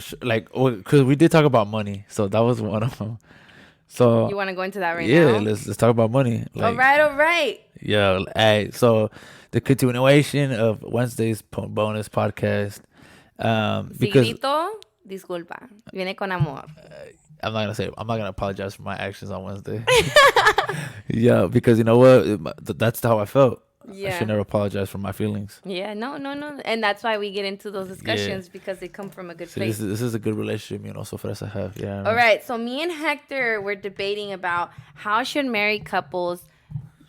sure, like, because we did talk about money, so that was one of them. So you want to go into that right now? Yeah, let's talk about money. Like, all right. Yeah, hey, so the continuation of Wednesday's bonus podcast. Because Sigrito, disculpa, viene con amor. I'm not gonna apologize for my actions on Wednesday. Yeah, because you know what, that's how I felt. Yeah. I should never apologize for my feelings. Yeah, no. And that's why we get into those discussions, because they come from a good place. This is a good relationship, you know, so for us to have. Yeah. All right. So me and Hector were debating about how should married couples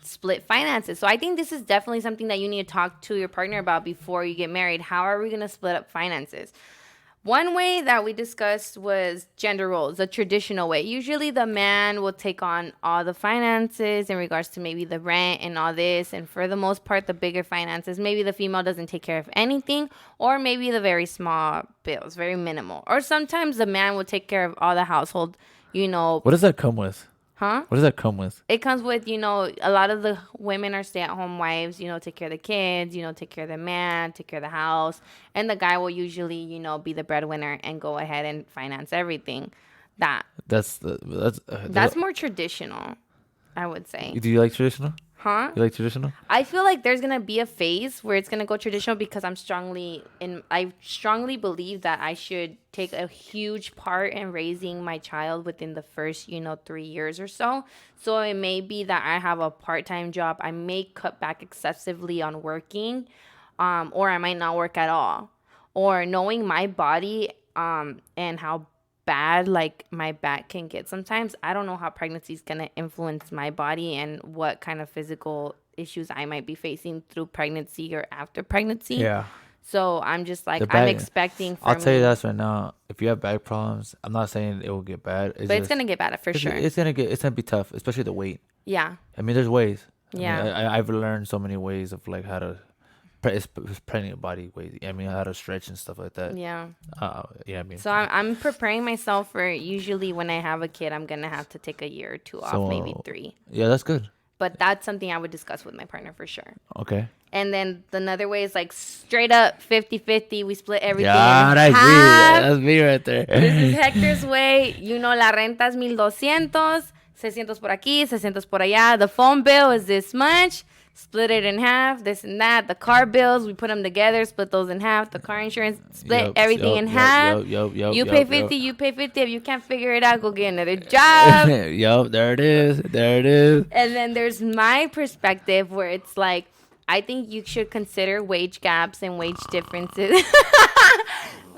split finances. So I think this is definitely something that you need to talk to your partner about before you get married. How are we going to split up finances? One way that we discussed was gender roles, the traditional way. Usually the man will take on all the finances in regards to maybe the rent and all this. And for the most part, the bigger finances, maybe the female doesn't take care of anything, or maybe the very small bills, very minimal. Or sometimes the man will take care of all the household, you know. What does that come with? Huh? What does that come with? It comes with, you know, a lot of the women are stay-at-home wives, you know, take care of the kids, you know, take care of the man, take care of the house. And the guy will usually, you know, be the breadwinner and go ahead and finance everything. That's more traditional, I would say. Do you like traditional? Huh? You like traditional? I feel like there's going to be a phase where it's going to go traditional, because I strongly believe that I should take a huge part in raising my child within the first, 3 years or so. So it may be that I have a part-time job. I may cut back excessively on working, or I might not work at all. Or knowing my body and how bad like my back can get sometimes, I don't know how pregnancy is going to influence my body and what kind of physical issues I might be facing through pregnancy or after pregnancy. Yeah. So I'm just like, I'm expecting I'll tell you this right now. If you have back problems, I'm not saying it will get bad. It's going to get bad for sure. It's going to be tough, especially the weight. Yeah. I mean, there's ways. Yeah. I mean, I've learned so many ways of like how to, it's plenty of body weight. I mean, how to stretch and stuff like that. Yeah. Yeah, I mean. So I'm preparing myself for, usually when I have a kid, I'm going to have to take a year or two off, maybe 3. Yeah, that's good. But that's something I would discuss with my partner for sure. Okay. And then another way is like straight up 50-50. We split everything in half. That's me right there. This is Hector's way. You know, la renta es 1,200. 600 por aquí, 600 por allá. The phone bill is this much. Split it in half, this and that. The car bills, we put them together, split those in half. The car insurance, split everything in half. You pay 50, you pay 50. If you can't figure it out, go get another job. There it is. And then there's my perspective where it's like, I think you should consider wage gaps and wage differences.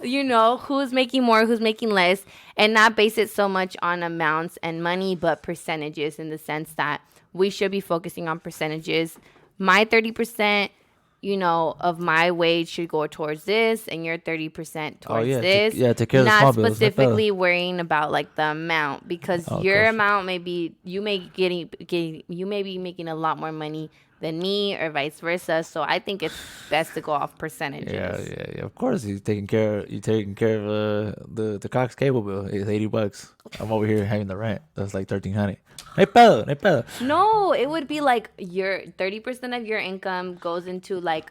You know, who's making more, who's making less, and not base it so much on amounts and money, but percentages, in the sense that we should be focusing on percentages. My 30%, you know, of my wage should go towards this, and your 30% towards this. Take care of the small bills. Not specifically worrying about like the amount, because your amount may be, you may be making a lot more money than me, or vice versa. So I think it's best to go off percentages. Yeah. Of course, you're taking care of the Cox cable bill. It's $80. I'm over here having the rent. That's like $1,300. No pedo. No, it would be like your 30% of your income goes into like.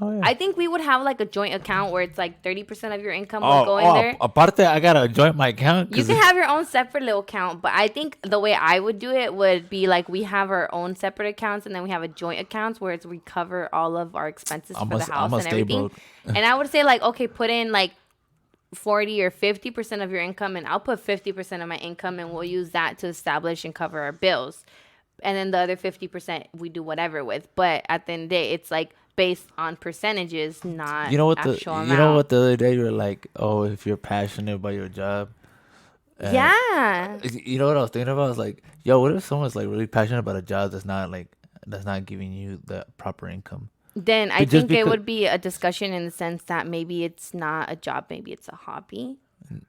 Oh, yeah. I think we would have like a joint account where it's like 30% of your income will go in there. Aparte, I gotta join my account. You can have your own separate little account, but I think the way I would do it would be like we have our own separate accounts, and then we have a joint accounts where we cover all of our expenses for the house and everything. And I would say like, okay, put in like 40 or 50% of your income, and I'll put 50% of my income, and we'll use that to establish and cover our bills. And then the other 50% we do whatever with. But at the end of the day, it's like based on percentages, not actual amount. You know what, the other day you were like, oh, if you're passionate about your job. Yeah. You know what I was thinking about? I was like, yo, what if someone's like really passionate about a job that's not giving you the proper income? Then I think it would be a discussion in the sense that maybe it's not a job, maybe it's a hobby.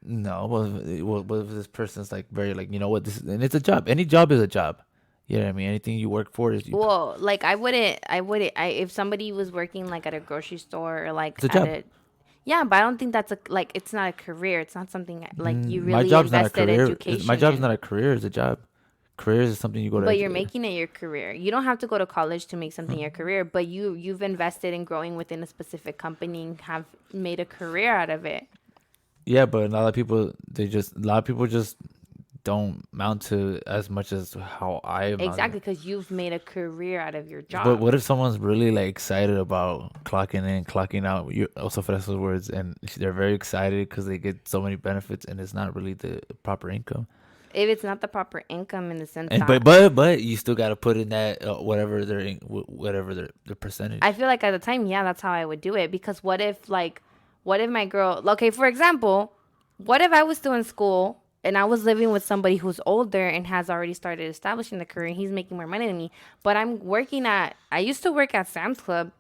No, well, this person's like very like, you know what, and it's a job. Any job is a job. You know what I mean? Anything you work for is. Well, like I wouldn't. If somebody was working like at a grocery store or like it's a job. Yeah, but I don't think that's it's not a career. It's not something like you really invested in education. My job's not a career. It's a job. Career is something you go to. But you're making it your career. You don't have to go to college to make something your career. But you've invested in growing within a specific company and have made a career out of it. Yeah, but a lot of people just don't mount to as much as how I am. Exactly, because you've made a career out of your job. But what if someone's really like excited about clocking in, clocking out? You also for those words, and they're very excited because they get so many benefits, and it's not really the proper income. If it's not the proper income in the sense but you still got to put in that whatever their percentage. I feel like at the time, yeah, that's how I would do it. Because what if my girl, okay, for example, what if I was still in school and I was living with somebody who's older and has already started establishing the career, and he's making more money than me, but I used to work at Sam's Club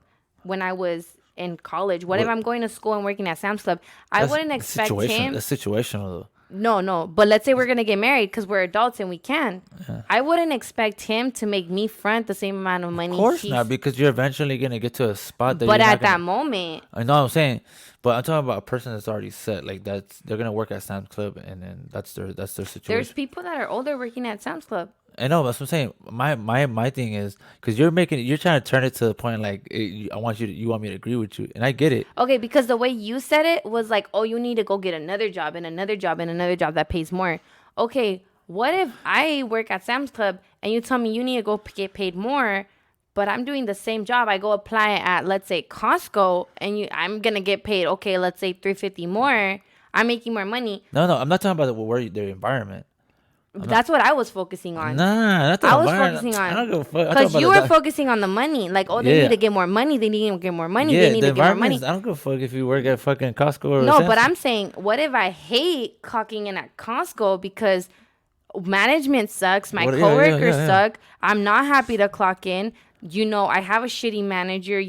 when I was in college. What if I'm going to school and working at Sam's Club? I wouldn't expect him. That's situational though. No. But let's say we're going to get married because we're adults and we can. Yeah. I wouldn't expect him to make me front the same amount of money. Of course not, because you're eventually going to get to a spot that. But at that moment. I know what I'm saying. But I'm talking about a person that's already set. Like they're going to work at Sam's Club, and then that's their situation. There's people that are older working at Sam's Club. I know, that's what I'm saying. My thing is, because you're trying to turn it to the point like you want me to agree with you, and I get it. Okay, because the way you said it was like, oh, you need to go get another job and another job and another job that pays more. Okay, what if I work at Sam's Club and you tell me you need to go get paid more, but I'm doing the same job? I go apply at, let's say, Costco, and I'm gonna get paid, okay, let's say $350 more. I'm making more money. No, I'm not talking about their environment. That's what I was focusing on. Nah, that's I was focusing on. I don't give a fuck. Because you were focusing on the money. Like, oh, they need to get more money. They need to get more money. They need to get more money. I don't give a fuck if you work at fucking Costco or no, but I'm saying, what if I hate clocking in at Costco because, management sucks. My Well, coworkers suck. I'm not happy to clock in. I have a shitty manager,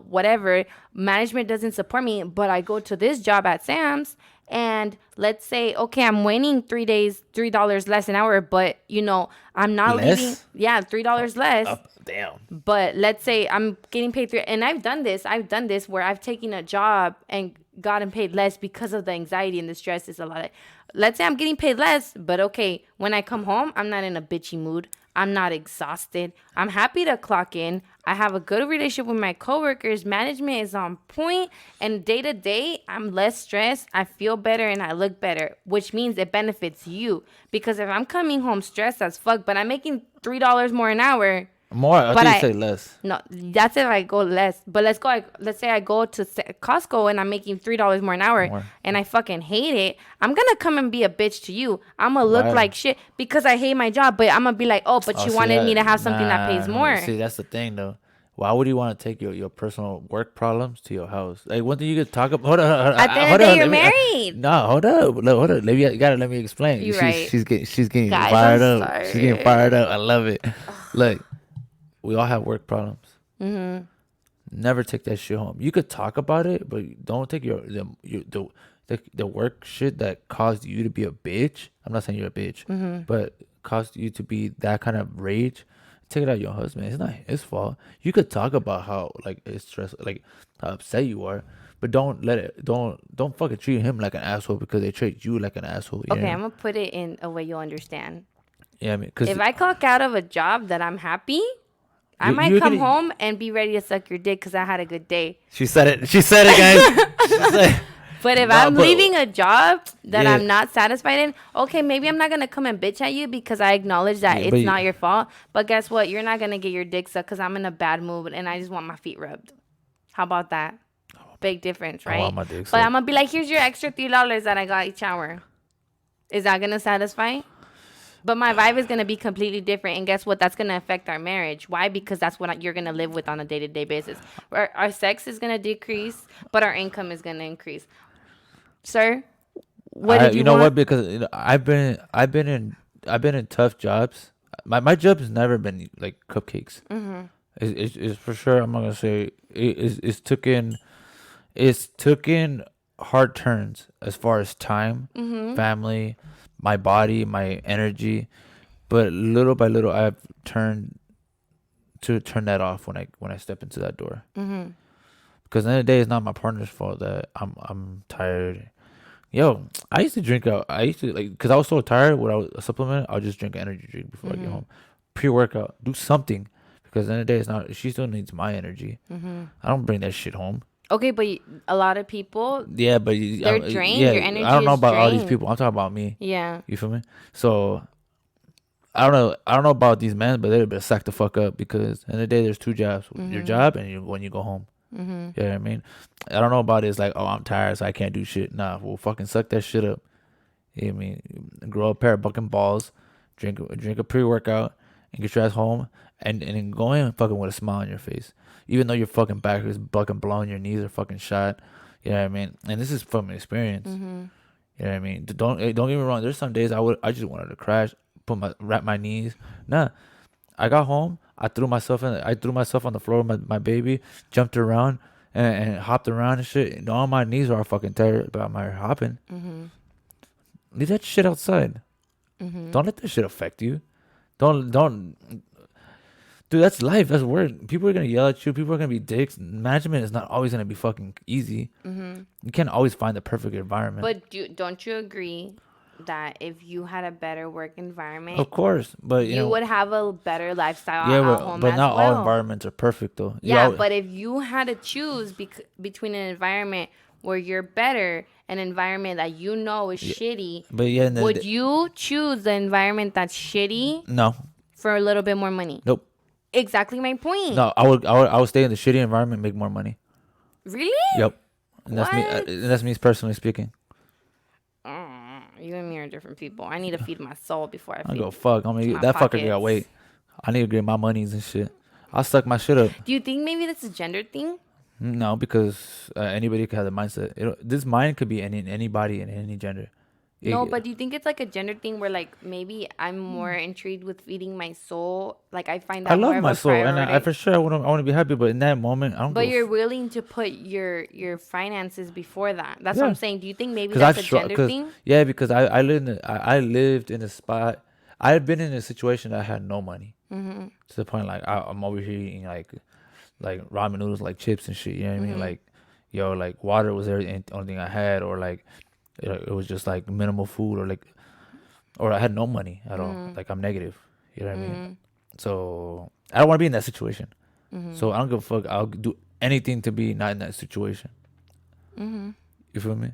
whatever. Management doesn't support me, but I go to this job at Sam's and let's say, okay, I'm winning $3 less an hour, but I'm not leaving. Yeah, $3 less. Damn. But let's say I'm getting paid and I've done this where I've taken a job and gotten paid less because of the anxiety and the stress. Is a lot of, let's say I'm getting paid less, but okay, when I come home, I'm not in a bitchy mood. I'm not exhausted. I'm happy to clock in. I have a good relationship with my coworkers. Management is on point. And day to day, I'm less stressed. I feel better and I look better, which means it benefits you. Because if I'm coming home stressed as fuck, but I'm making $3 more an hour. More? I think you say less. No, that's if I go less. But let's say I go to Costco and I'm making $3 more an hour and I fucking hate it. I'm going to come and be a bitch to you. I'm going to look like shit because I hate my job. But I'm going to be like, but you wanted me to have something that pays more. See, that's the thing, though. Why would you want to take your personal work problems to your house? Like, one thing you could talk about. Hold on. At the end of the day, you're married. No, hold up. You gotta let me explain. You're right. She's getting Guys, fired I'm up. sorry. She's getting fired up. I love it. Look, we all have work problems. Mm-hmm. Never take that shit home. You could talk about it, but don't take the work shit that caused you to be a bitch. I'm not saying you're a bitch, but caused you to be that kind of rage. Take it out on your husband. It's not his fault. You could talk about how it's stressful, how upset you are, but don't fucking treat him like an asshole because they treat you like an asshole. Okay, I'm gonna put it in a way you'll understand. Yeah, I mean, cause if I clock out of a job that I'm happy, I might come home and be ready to suck your dick because I had a good day. She said it, guys. She said it. But if I'm leaving a job that I'm not satisfied in, okay, maybe I'm not going to come and bitch at you because I acknowledge that it's not your fault. But guess what? You're not going to get your dick sucked because I'm in a bad mood and I just want my feet rubbed. How about that? Big difference, right? I want my dick sucked. But I'm going to be like, here's your extra $3 that I got each hour. Is that going to satisfy? But my vibe is going to be completely different. And guess what? That's going to affect our marriage. Why? Because that's what you're going to live with on a day-to-day basis. Our sex is going to decrease, but our income is going to increase. Sir, what did you want? Know what? Because I've been in tough jobs. My job has never been like cupcakes. Mm-hmm. It's for sure. I'm not gonna say it's taken hard turns as far as time, family, my body, my energy, but little by little I've turned that off when I step into that door. Mm-hmm. Because at the end of the day, it's not my partner's fault that I'm tired. Yo, I used to drink out. I used to because I was so tired when I was a supplement. I would just drink an energy drink before I get home, pre-workout, do something. Because at the end of the day, it's not. She still needs my energy. I don't bring that shit home. Okay, but a lot of people. Yeah, but they're drained. Your energy. I don't know about drained. all these people. I'm talking about me. Yeah. You feel me? So I don't know about these men, but they're better sack the fuck up because at the end of the day, there's two jobs: your job and when you go home. You know what I mean? I don't know about it. It's like, oh, I'm tired, so I can't do shit. Nah, we'll fucking suck that shit up. You know what I mean? Grow a pair of fucking balls, drink a pre-workout, and get your ass home, and then go in fucking with a smile on your face. Even though your fucking back is fucking blown, your knees are fucking shot. You know what I mean? And this is from experience. You know what I mean? Don't get me wrong. There's some days I just wanted to crash, wrap my knees. Nah, I got home. I threw myself on the floor with my baby, jumped around and hopped around and shit. And all my knees are all fucking tired about my hopping. Leave that shit outside. Don't let that shit affect you. Don't. Dude, that's life. That's work. People are gonna yell at you. People are gonna be dicks. Management is not always gonna be fucking easy. You can't always find the perfect environment. But don't you agree that if you had a better work environment, of course, but you would have a better lifestyle at home but as not well. all environments are perfect though. Yeah, but if you had to choose between an environment where you're better, an environment that is shitty, but would you choose the environment that's shitty? No. For a little bit more money? Nope. Exactly my point. No, I would stay in the shitty environment and make more money. Really? Yep. And that's me personally speaking. You and me are different people. I need to feed my soul before I go fuck. I mean, that fucker got weight. I need to get my monies and shit. I'll suck my shit up. Do you think maybe that's a gender thing? No, because anybody could have the mindset. This mind could be anybody in any gender. No, but do you think it's like a gender thing where like maybe I'm more intrigued with feeding my soul? Like I find that I love more of my a soul, and priority. I for sure I want to be happy, but in that moment, I don't. But you're willing to put your finances before that. That's what Yeah, I'm saying. Do you think maybe because that's a gender thing? yeah, because I lived in a spot. I've been in a situation that I had no money to the point like I'm over here eating like ramen noodles, like chips and shit. You know what I mean? Like, yo, like water was the only thing I had, or like it was just like minimal food, or I had no money at all. Like I'm negative. You know what I mean? So I don't want to be in that situation. So I don't give a fuck. I'll do anything to be not in that situation. You feel me?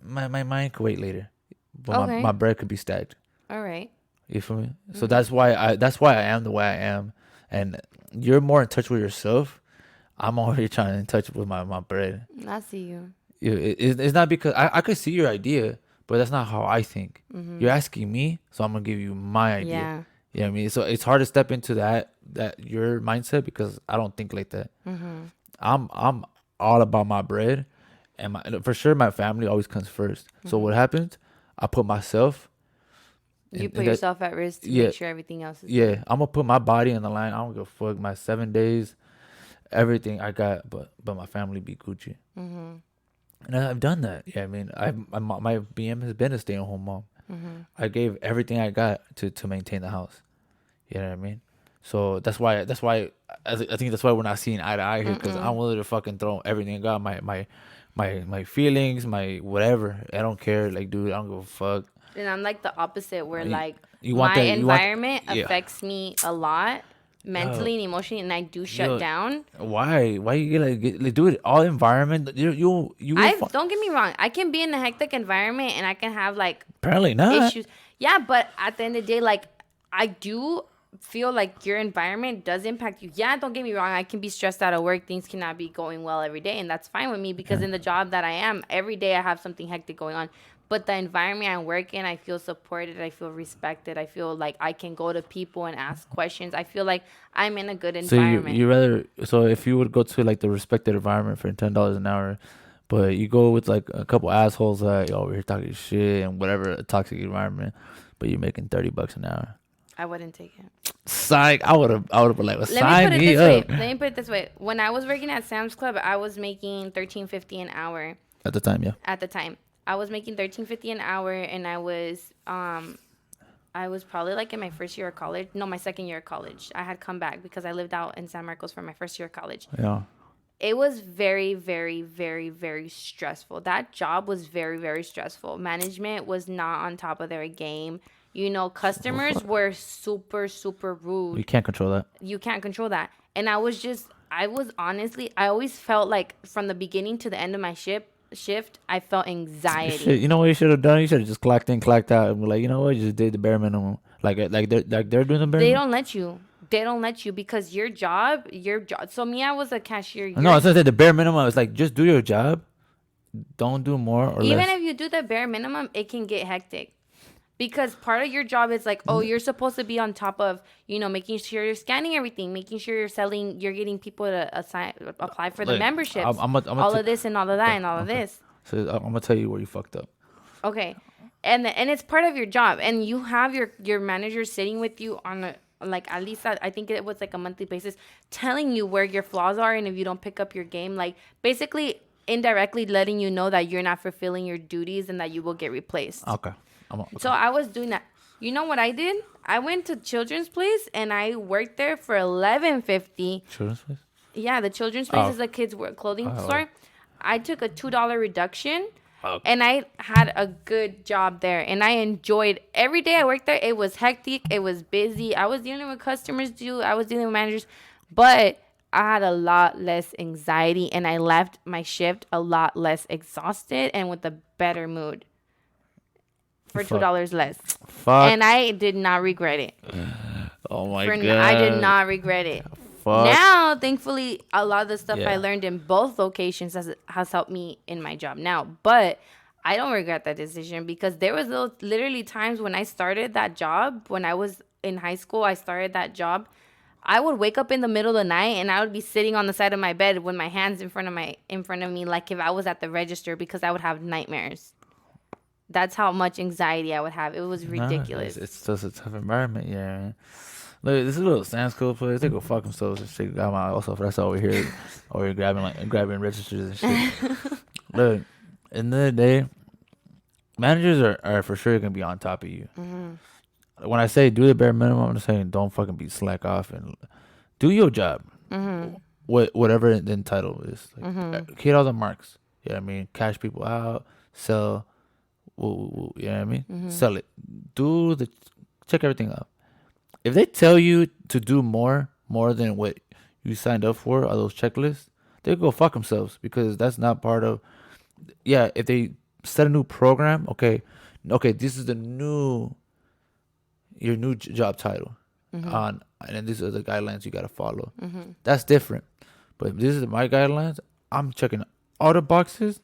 My mind could wait later, but Okay. my bread could be stacked. All right. You feel me? So that's why I am the way I am, and you're more in touch with yourself. I'm already trying to in touch with my bread. I see you. It's not because I could see your idea, but that's not how I think. You're asking me, so I'm gonna give you my idea. Yeah. You know what I mean? So it's hard to step into that your mindset because I don't think like that. I'm all about my bread, and for sure my family always comes first. So what happens? I put myself. You put yourself at risk to make sure everything else is good. I'm gonna put my body on the line. I don't give a fuck. My 7 days, everything I got, but my family be Gucci. And I've done that. Yeah, I mean, my BM has been a stay-at-home mom. I gave everything I got to maintain the house. You know what I mean? So that's why I think that's why we're not seeing eye to eye here, because I'm willing to fucking throw everything I got, my feelings, my whatever. I don't care. Like, dude, I don't give a fuck. And I'm like the opposite, where like my environment affects me a lot mentally and emotionally, and I do shut down. Why you like do it all environment? You don't get me wrong, I can be in a hectic environment and I can have like apparently not issues. Yeah, but at the end of the day, like I do feel like your environment does impact you. Yeah, don't get me wrong, I can be stressed out at work. Things cannot be going well every day, and that's fine with me because in the job that I am, every day I have something hectic going on. But the environment I work in, I feel supported. I feel respected. I feel like I can go to people and ask questions. I feel like I'm in a good environment. So if you would go to like the respected environment for $10 an hour, but you go with like a couple assholes that over here talking shit and whatever, a toxic environment, but you're making $30 an hour. I wouldn't take it. Psych! I would have been like, sign me up. Let me put it this way: when I was working at Sam's Club, I was making $13.50 an hour. At the time, yeah. At the time. I was making $13.50 an hour, and I was probably like in my first year of college. No, my second year of college. I had come back because I lived out in San Marcos for my first year of college. Yeah. It was very, very, very, very stressful. That job was very, very stressful. Management was not on top of their game. You know, customers were super, super rude. You can't control that. You can't control that. And I was honestly, I always felt like from the beginning to the end of my shift, I felt anxiety. Shit, you know what you should have done? You should have just clocked in, clocked out, and be like, you know what? You just did the bare minimum. Like they're doing the bare minimum. They don't let you because your job. So me, I was a cashier. No, it's not that the bare minimum. It's like just do your job. Don't do more or less. Even if you do the bare minimum, it can get hectic. Because part of your job is like, oh, you're supposed to be on top of, making sure you're scanning everything, making sure you're getting people to apply for the memberships, all of this and all of that and all of this. So I'm gonna tell you where you fucked up. Okay, and it's part of your job, and you have your manager sitting with you on at least I think it was like a monthly basis, telling you where your flaws are, and if you don't pick up your game, like basically indirectly letting you know that you're not fulfilling your duties and that you will get replaced. Okay. So I was doing that. You know what I did? I went to Children's Place and I worked there for $11.50. Children's Place? Yeah, the Children's Place is a kids' clothing store. I took a $2 reduction, and I had a good job there. And I enjoyed every day I worked there. It was hectic. It was busy. I was dealing with customers too. I was dealing with managers, but I had a lot less anxiety, and I left my shift a lot less exhausted and with a better mood. For $2 less. Fuck. And I did not regret it. Oh my God. I did not regret it. Fuck. Now, thankfully, a lot of the stuff I learned in both locations has helped me in my job now. But I don't regret that decision because there was literally times when I started that job, when I was in high school, I started that job. I would wake up in the middle of the night and I would be sitting on the side of my bed with my hands in front of me, like if I was at the register, because I would have nightmares. That's how much anxiety I would have. It was Nah, ridiculous. it's just a tough environment. Yeah, man. Look, this is a little Sam's Club place. They go fuck themselves and shit. Got my also that's over here, over here grabbing registers and shit. Look, in the day, managers are for sure gonna be on top of you. Mm-hmm. When I say do the bare minimum, I'm saying don't fucking be slack off and do your job. Mm-hmm. Whatever the title is, like, Mm-hmm. hit all the marks. You know what I mean? Cash people out, sell. You know what I mean? Mm-hmm. Sell it. Check everything out. If they tell you to do more than what you signed up for, or those checklists, they go fuck themselves because that's not part of. Yeah, if they set a new program, okay, this is your new job title, Mm-hmm. and then these are the guidelines you gotta follow. Mm-hmm. That's different. But if this is my guidelines, I'm checking all the boxes.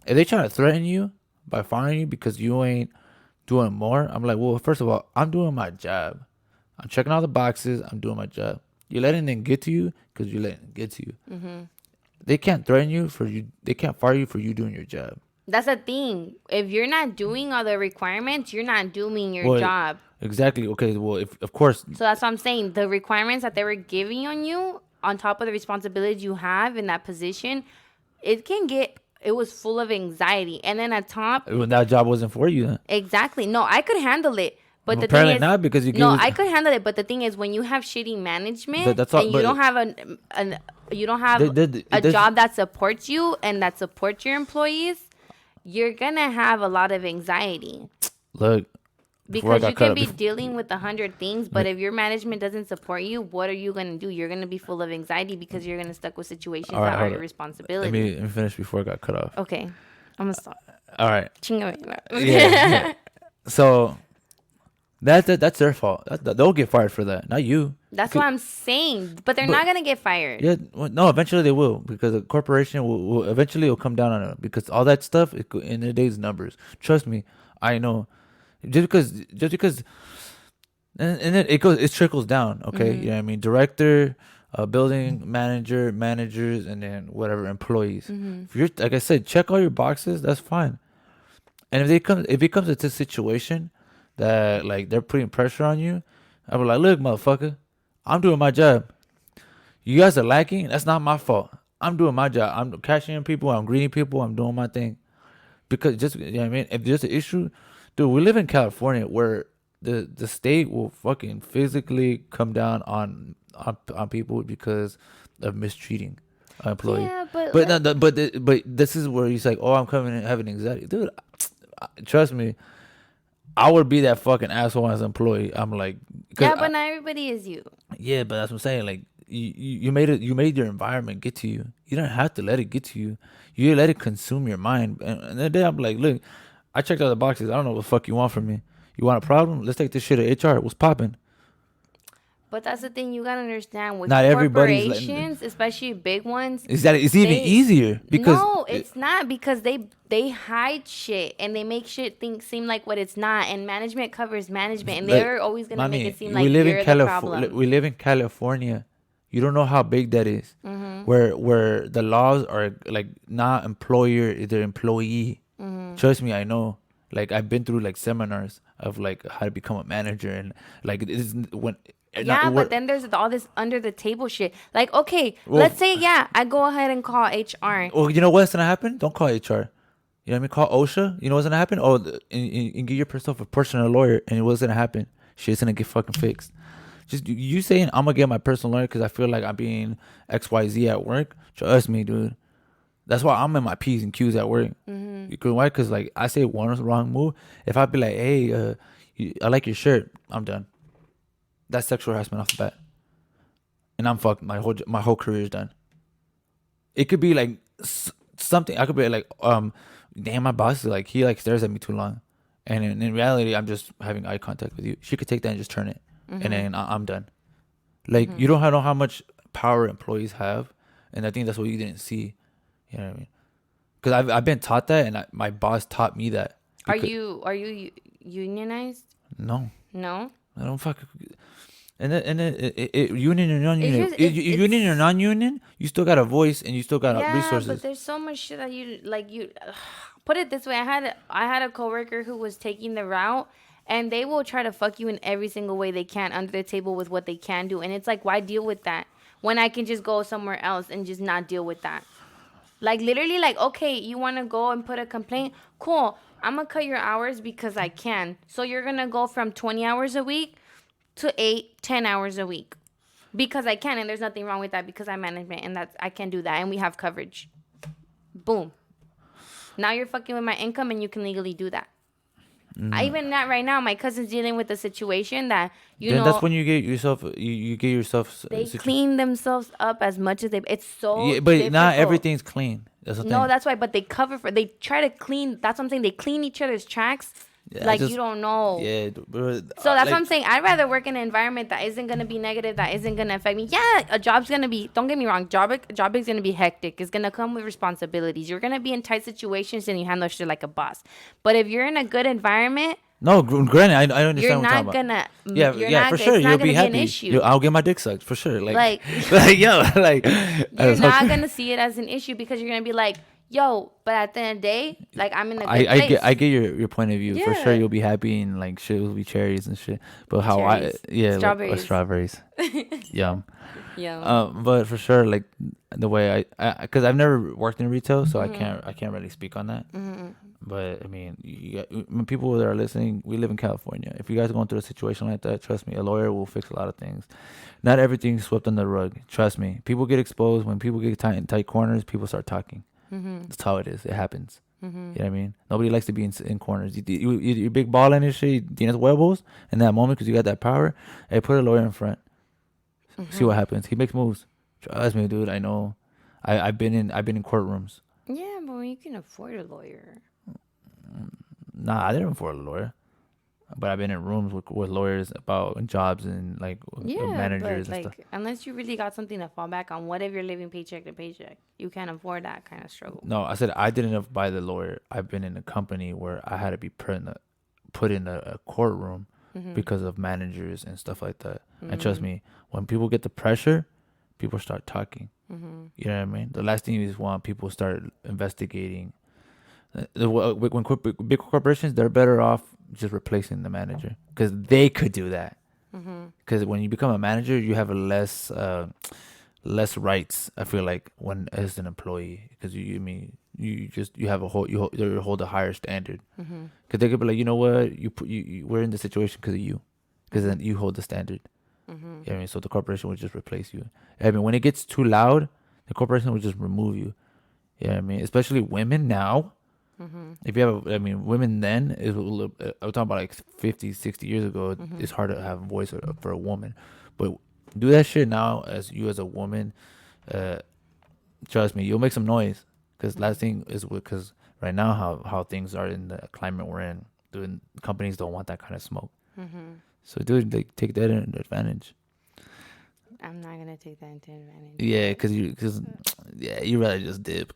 If they try to threaten you by firing you because you ain't doing more, I'm like, well, first of all, I'm doing my job. I'm checking all the boxes. I'm doing my job. You're letting them get to you because you're letting them get to you. Mm-hmm. They can't threaten you for you. They can't fire you for you doing your job. That's the thing. If you're not doing all the requirements, you're not doing your job. Exactly. Okay. Well, if of course. So that's what I'm saying. The requirements that they were giving on you, on top of the responsibilities you have in that position, it was full of anxiety. And then at top, When that job wasn't for you, then. exactly. No, I could handle it. But Well, the apparently thing is, not because you. no, I could handle it. But the thing is, when you have shitty management That's all, and you don't have you don't have a job that supports you and that supports your employees, you're gonna have a lot of anxiety. Look. Because you can be dealing with 100 things, but if your management doesn't support you, what are you going to do? You're going to be full of anxiety because you're going to stuck with situations that are your responsibility. Let me finish before I got cut off. Okay. I'm going to stop. All right. Yeah. So that's their fault. They'll get fired for that, not you. That's what I'm saying. But they're not going to get fired. Yeah, no, eventually they will because the corporation will eventually will come down on it because all that stuff in the day's numbers. Trust me, I know. Just because, and then it trickles down. Okay, you know what I mean. Director, building manager, managers, and then whatever employees. If you're like I said, check all your boxes. That's fine. And if it comes into a situation that like they're putting pressure on you, I be like, look, motherfucker, I'm doing my job. You guys are lacking. That's not my fault. I'm doing my job. I'm cashing people. I'm greeting people. I'm doing my thing. Because just you know what I mean. If there's an issue. Dude, we live in California where the state will fucking physically come down on people because of mistreating an employee. Yeah, but but this is where he's like, oh, I'm coming and having anxiety, dude. Trust me, I would be that fucking asshole as an employee. I'm like, yeah, but not everybody is you. Yeah, but that's what I'm saying. Like you made your environment get to you. You don't have to let it get to you. You let it consume your mind. And the day I'm like, look. I checked out the boxes. I don't know what the fuck you want from me. You want a problem? Let's take this shit to HR. What's popping? But that's the thing you gotta understand with not corporations, especially big ones. Is that it's even easier because no, it's not because they hide shit and they make shit seem like what it's not. And management covers management, and they're always gonna make it seem like you're the problem. We live in California. You don't know how big that is. Where the laws are like not employer, they're employee. Trust me, I know. Like I've been through like seminars of like how to become a manager and like it is when. But then there's all this under the table shit. Like, okay, let's say I go ahead and call HR. Well, you know what's gonna happen? Don't call HR. You know what I mean? Call OSHA. You know what's gonna happen? Oh, and give yourself a personal lawyer, and what's gonna happen? Shit's gonna get fucking fixed. Just you saying I'm gonna get my personal lawyer because I feel like I'm being XYZ at work. Trust me, dude. That's why I'm in my P's and Q's at work. Why? Because like I say one wrong move. If I be like, hey, I like your shirt, I'm done. That's sexual harassment off the bat, and I'm fucked. My whole career is done. It could be like something. I could be like, damn, my boss is like he like stares at me too long, and in reality, I'm just having eye contact with you. She could take that and just turn it, and then I'm done. Like you don't know how much power employees have, and I think that's what you didn't see. You know what I mean? Because I've been taught that, and my boss taught me that. Are you unionized? No. No. I don't fuck. And then union or non-union. Union or non-union, you still got a voice and you still got resources. But there's so much shit that you like. put it this way. I had a coworker who was taking the route, and they will try to fuck you in every single way they can under the table with what they can do. And it's like, why deal with that when I can just go somewhere else and just not deal with that? Like, literally, like, okay, you want to go and put a complaint? Cool. I'm going to cut your hours because I can. So you're going to go from 20 hours a week to 8, 10 hours a week because I can. And there's nothing wrong with that because I'm management and I can do that. And we have coverage. Boom. Now you're fucking with my income and you can legally do that. Even not right now. My cousin's dealing with a situation that, that's when you get yourself, you get yourself. They clean themselves up as much as it's so yeah, but difficult. not everything's clean. That's the thing. No, that's why. But they they try to clean. That's what I'm saying. They clean each other's tracks. Yeah, like, you don't know. Yeah. So that's what I'm saying. I'd rather work in an environment that isn't going to be negative, that isn't going to affect me. Yeah, a job's going to be, don't get me wrong, job is going to be hectic. It's going to come with responsibilities. You're going to be in tight situations and you handle shit like a boss. But if you're in a good environment. No, granted, I understand you're what not you're going to. Yeah, for sure. You'll be happy. I'll get my dick sucked, for sure. Like yo, like. You're not going to see it as an issue because you're going to be like, yo, but at the end of the day, like, I'm in a good place. I get your point of view. Yeah. For sure, you'll be happy and like shit will be cherries and shit. But how strawberries. Like, strawberries. Yum. But for sure, like the way I because I've never worked in retail, so I can't really speak on that. But I mean, people that are listening, we live in California. If you guys are going through a situation like that, trust me, a lawyer will fix a lot of things. Not everything's swept under the rug. Trust me. People get exposed when people get tight corners. People start talking. That's how it is. It happens. You know what I mean? Nobody likes to be in corners. You big ball and shit. Tienes huevos in that moment because you got that power. Hey, put a lawyer in front. See what happens. He makes moves. Trust me, dude. I know. I've been in courtrooms. Yeah, but you can afford a lawyer. Nah, I didn't afford a lawyer. But I've been in rooms with lawyers about jobs and like managers but, and stuff. Unless you really got something to fall back on, what if you're living paycheck to paycheck? You can't afford that kind of struggle. No, I said I didn't buy the lawyer. I've been in a company where I had to be put in a courtroom because of managers and stuff like that. And trust me, when people get the pressure, people start talking. You know what I mean? The last thing you just want people start investigating. When big corporations, they're better off just replacing the manager because they could do that. Because when you become a manager, you have less rights. I feel like when as an employee, because you hold a higher standard. Because they could be like, you know what, we're in this situation because of you, because then you hold the standard. You know what I mean? So the corporation would just replace you. I mean, when it gets too loud, the corporation would just remove you. You know what I mean? Especially women now. If you have, women then, I'm talking about like 50, 60 years ago, it's hard to have a voice for a woman. But do that shit now as a woman. Trust me, you'll make some noise. Because last thing is because right now how things are in the climate we're in, dude, companies don't want that kind of smoke. So, dude, they take that into advantage. I'm not gonna take that into advantage. Yeah, because you rather just dip.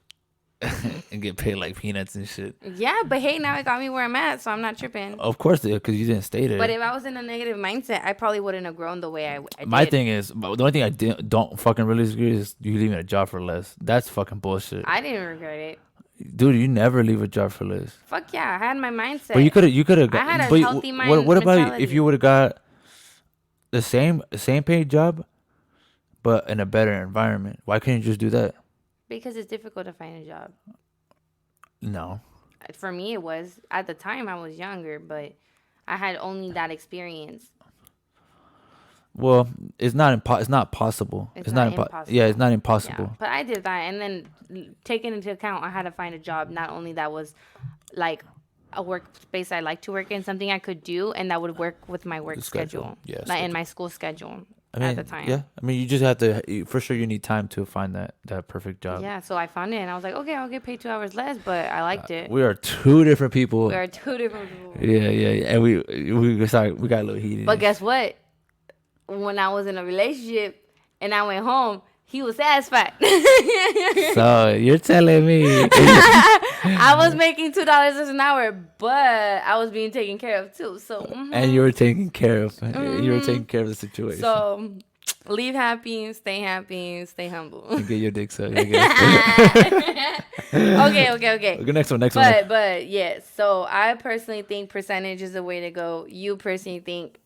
And get paid like peanuts and shit. Yeah, but hey, now it got me where I'm at, so I'm not tripping. Of course, because you didn't stay there. But if I was in a negative mindset, I probably wouldn't have grown the way I did. My thing is, the only thing I don't fucking really agree is you leaving a job for less. That's fucking bullshit. I didn't regret it. Dude, you never leave a job for less. Fuck yeah, I had my mindset. But you could have. I had a healthy mind. What about if you would have got the same paid job, but in a better environment? Why couldn't you just do that? Because it's difficult to find a job. No. For me, it was. At the time, I was younger, but I had only that experience. Well, it's not possible. It's not impossible. Yeah, it's not impossible. Yeah, but I did that, and then taking into account, I had to find a job. Not only that was like a workspace I like to work in, something I could do, and that would work with my work schedule. Yeah, and my school schedule. At the time. Yeah. I mean, you just have to, for sure, you need time to find that perfect job. Yeah. So I found it and I was like, okay, I'll get paid 2 hours less, but I liked it. We are two different people. We are two different people. Yeah. And we got a little heated. But guess what? When I was in a relationship and I went home, he was satisfied. So you're telling me. I was making $2 an hour, but I was being taken care of too. So and you were taking care of. You were taking care of the situation. So Leave happy, stay humble. You get your dick sucked. Okay. Okay, next one. But yes, so I personally think percentage is the way to go. You personally think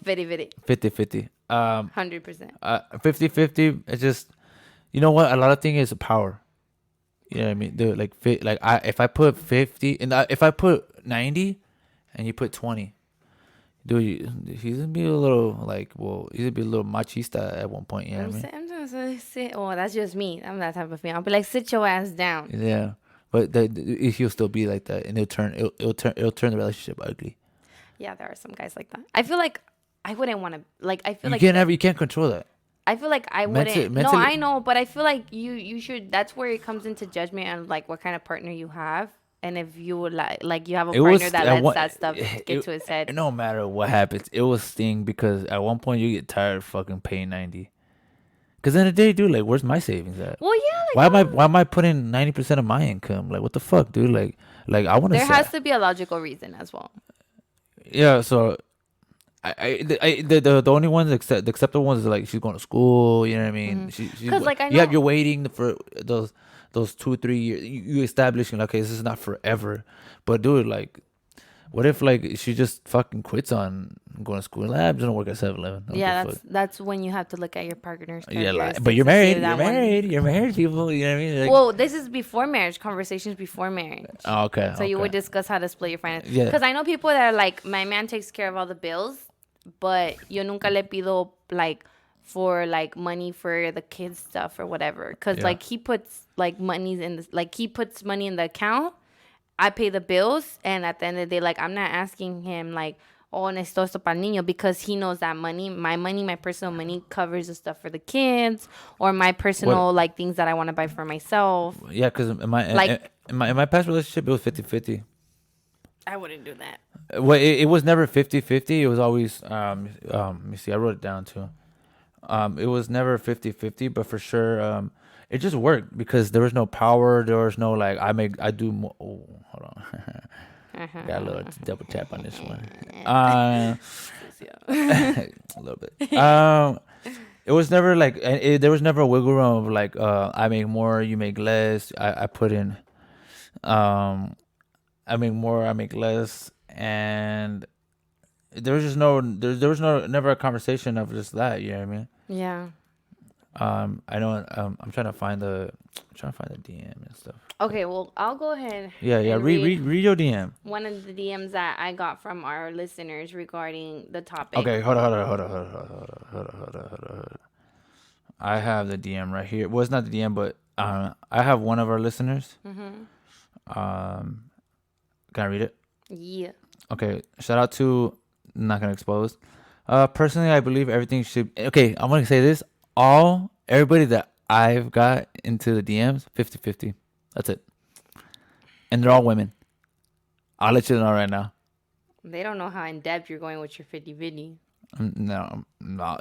50-50. 50-50. 100%. 50-50. It's just, you know what? A lot of things is power. You know what I mean? Dude, if I put 50 and if I put 90 and you put 20, dude, he's gonna be a little he's gonna be a little machista at one point. You know what I mean? I'm just gonna sit. Oh, that's just me. I'm that type of female. I'll be like, sit your ass down. Yeah, but he'll still be like that, and it'll turn the relationship ugly. Yeah, there are some guys like that. I feel like I wouldn't want to. Like, I feel you can't control that. I feel like I wouldn't. No, I know, but I feel like you should. That's where it comes into judgment and like what kind of partner you have, and if you would like you have a partner that lets that stuff get to his head. No matter what happens, it will sting because at one point you get tired of fucking paying 90. Because in the day, dude, like, where's my savings at? Well, yeah. Like, why am I putting 90% of my income? Like, what the fuck, dude? Like I want to. There has to be a logical reason as well. Yeah, so. The only ones the acceptable ones is like she's going to school, you know what I mean? Because like I know you're waiting for those 2-3 years. You establishing okay, this is not forever, but dude, like, what if like she just fucking quits on going to school? Like, I'm just gonna work at 7-Eleven. Yeah, that's when you have to look at your partner's. Yeah, but you're married. You're married, people. You know what I mean? Like, well, this is before marriage. Conversations before marriage. Oh, okay. So you would discuss how to split your finances. Yeah. Because I know people that are like, my man takes care of all the bills, but yo nunca le pido like for like money for the kids stuff or whatever. Because like he puts like monies in this, like he puts money in the account. I pay the bills, and at the end of the day, like, I'm not asking him, like, oh, necesito esto para el niño, because he knows that money, my personal money covers the stuff for the kids, or my personal, like, things that I want to buy for myself. Yeah, because in my past relationship, it was 50-50. I wouldn't do that. Well, it was never 50-50. It was always, let me see, I wrote it down, too. It was never 50-50, but for sure, it just worked because there was no power. There was no I do more. Oh, hold on. Got a little double tap on this one. A little bit. It was never there was never a wiggle room of like I make more, you make less. I put in I make more, I make less, and there was just never a conversation of just that. You know what I mean? Yeah. I know. I'm trying to find the DM and stuff. Okay, well, I'll go ahead. Yeah. Read your DM. One of the DMs that I got from our listeners regarding the topic. Okay, hold on. I have the DM right here. Well, it's not the DM, but I have one of our listeners. Can I read it? Yeah. Okay. Shout out to not gonna expose. Personally, I believe everything should. Okay, I'm gonna say this. Everybody that I've got into the DMs, 50-50. That's it. And they're all women. I'll let you know right now. They don't know how in depth you're going with your 50-50. No,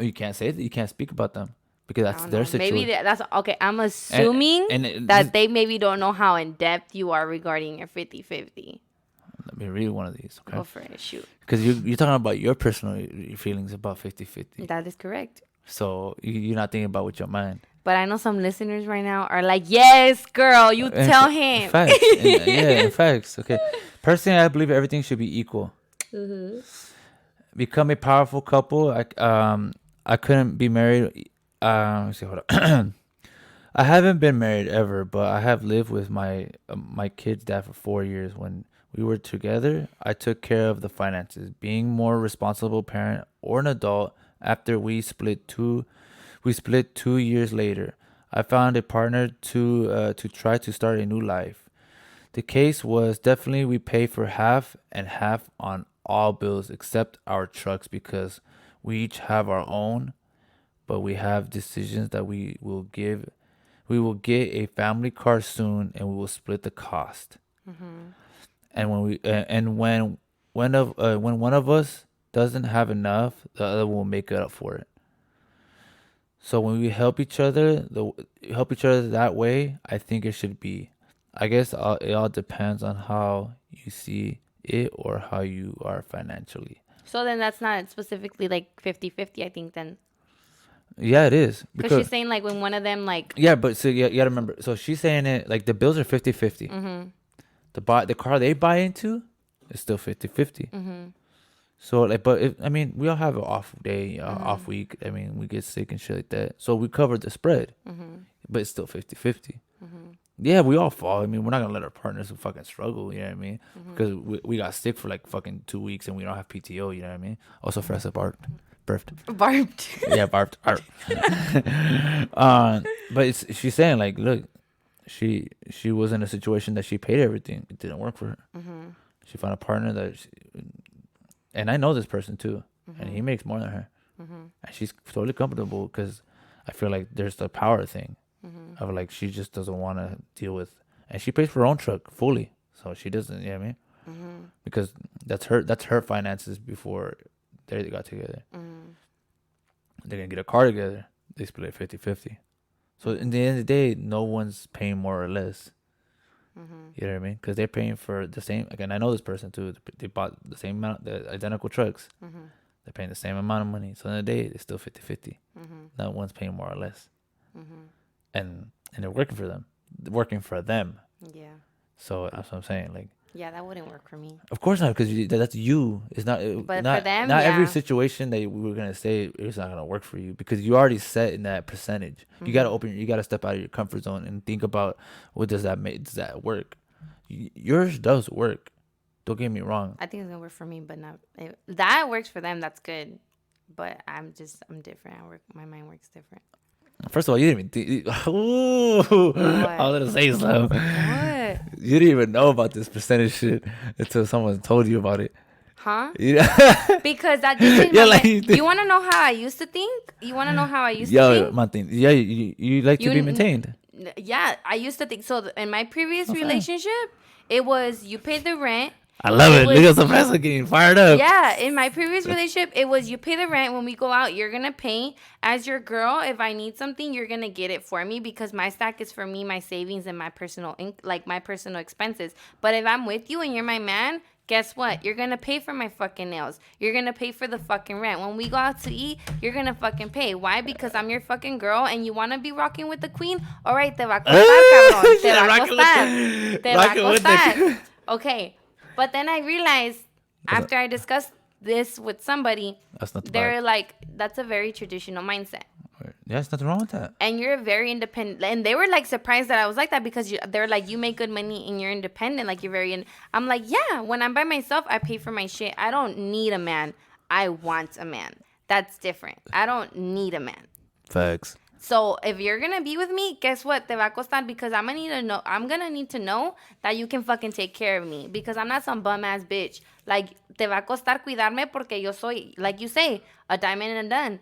you can't say it. You can't speak about them because that's their situation. Maybe that's okay. I'm assuming that they maybe don't know how in depth you are regarding your 50-50. Let me read one of these. Okay. Go for it. Shoot. Because you're talking about your personal feelings about 50-50. That is correct. So you're not thinking about with your mind. But I know some listeners right now are like, yes, girl, you tell him. In facts. In facts. Okay. Personally, I believe everything should be equal. Mm-hmm. Become a powerful couple. I couldn't be married. Let's see, hold on. I haven't been married ever, but I have lived with my kid's dad for 4 years. When we were together, I took care of the finances, being more responsible parent or an adult. After we split 2 years later. I found a partner to try to start a new life. The case was definitely we pay for half and half on all bills except our trucks because we each have our own, but we have decisions that we will get a family car soon and we will split the cost. Mm-hmm. And when one of us doesn't have enough, the other will make it up for it. So when we help each other that way, I think it should be. I guess it all depends on how you see it or how you are financially. So then that's not specifically like 50-50, I think then. Yeah, it is. Because she's saying like when one of them like. Yeah, but so you gotta remember. So she's saying it like the bills are 50-50. Mm-hmm. The car they buy into is still 50-50. Mm-hmm. So like, but I mean, we all have an off day, off week. I mean, we get sick and shit like that. So we covered the spread, but it's still 50-50. Yeah, we all fall. I mean, we're not gonna let our partners fucking struggle. You know what I mean? Because we got sick for like fucking 2 weeks and we don't have PTO. You know what I mean? Also, for us, barfed. Yeah, barfed. But she's saying like, look, she was in a situation that she paid everything. It didn't work for her. She found a partner and I know this person too, and he makes more than her, and she's totally comfortable because I feel like there's the power thing of like she just doesn't want to deal with, and she pays for her own truck fully, so she doesn't. You know what I mean? Because that's her finances before they got together. They're gonna get a car together. They split it 50-50. So in the end of the day, no one's paying more or less. You know what I mean? Because they're paying for the same. Again, I know this person too. They bought the same amount, the identical trucks. They're paying the same amount of money. So in the day, it's still 50-50. No one's paying more or less. And they're working for them. Working for them. Yeah. So that's what I'm saying. Like. Yeah, that wouldn't work for me. Of course not, because that's you. It's not. But not, for them, not every situation that we were gonna say it's not gonna work for you because you already set in that percentage. You gotta you gotta step out of your comfort zone and think about what does that make? Does that work? Yours does work. Don't get me wrong. I think it's gonna work for me, but not that works for them. That's good, but I'm different. My mind works different. First of all, you didn't even think. Ooh, I was gonna say something. What? You didn't even know about this percentage shit until someone told you about it. Huh? Yeah. Because that just you want to know how I used to think? You want to know how I used to think? My thing. Yeah, you like to be maintained. Yeah, I used to think so. In my previous relationship, it was you pay the rent. I love it. Look at the professor getting fired up. Yeah, in my previous relationship, it was you pay the rent when we go out. You're gonna pay as your girl. If I need something, you're gonna get it for me because my stack is for me, my savings, and my personal my personal expenses. But if I'm with you and you're my man, guess what? You're gonna pay for my fucking nails. You're gonna pay for the fucking rent. When we go out to eat, you're gonna fucking pay. Why? Because I'm your fucking girl and you wanna be rocking with the queen. All right, te va a costar, cabrón. Te va a costar. Te va a costar. Okay. But then I realized after I discussed this with somebody, they're like, that's a very traditional mindset. Yeah, there's nothing wrong with that. And you're very independent. And they were like surprised that I was like that because they're like, you make good money and you're independent. Like you're I'm like, yeah, when I'm by myself, I pay for my shit. I don't need a man. I want a man. That's different. I don't need a man. Facts. So if you're gonna be with me, guess what? Te va a costar because I'm gonna need to know that you can fucking take care of me because I'm not some bum ass bitch. Like te va a costar cuidarme porque yo soy, like you say, a diamond in a done,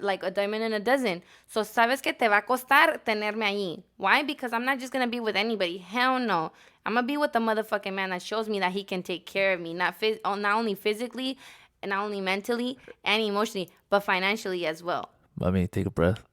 like a diamond in a dozen. So sabes que te va a costar tenerme allí. Why? Because I'm not just gonna be with anybody. Hell no. I'm gonna be with the motherfucking man that shows me that he can take care of me, not only physically, and not only mentally and emotionally, but financially as well. Let me take a breath.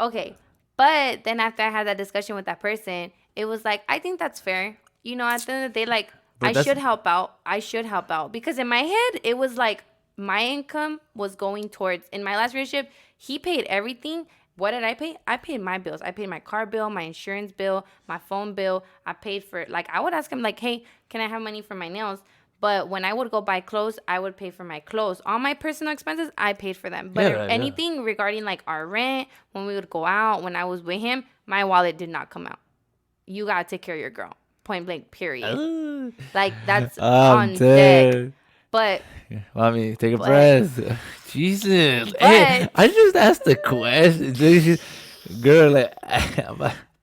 Okay, but then after I had that discussion with that person, it was like, I think that's fair. You know, at the end of the day, like, I should help out. Because in my head, it was like my income was going towards, in my last relationship, he paid everything. What did I pay? I paid my bills. I paid my car bill, my insurance bill, my phone bill. I paid for, like, I would ask him, like, hey, can I have money for my nails? But when I would go buy clothes, I would pay for my clothes. All my personal expenses, I paid for them. But anything regarding like our rent, when we would go out, when I was with him, my wallet did not come out. You got to take care of your girl. Point blank, period. Like that's on deck. But mommy, take a breath. Jesus. Hey, I just asked a question. Girl, like...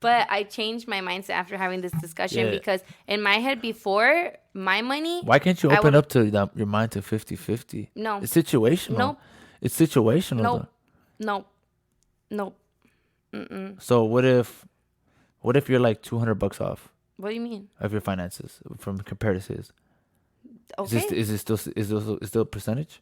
But I changed my mindset after having this discussion because in my head before, my money... Why can't you open up to your mind to 50-50? No. It's situational. Nope. It's situational. Nope. Mm-mm. So what if you're like $200 off? What do you mean? Of your finances from compared to his. Okay. Is it still a percentage?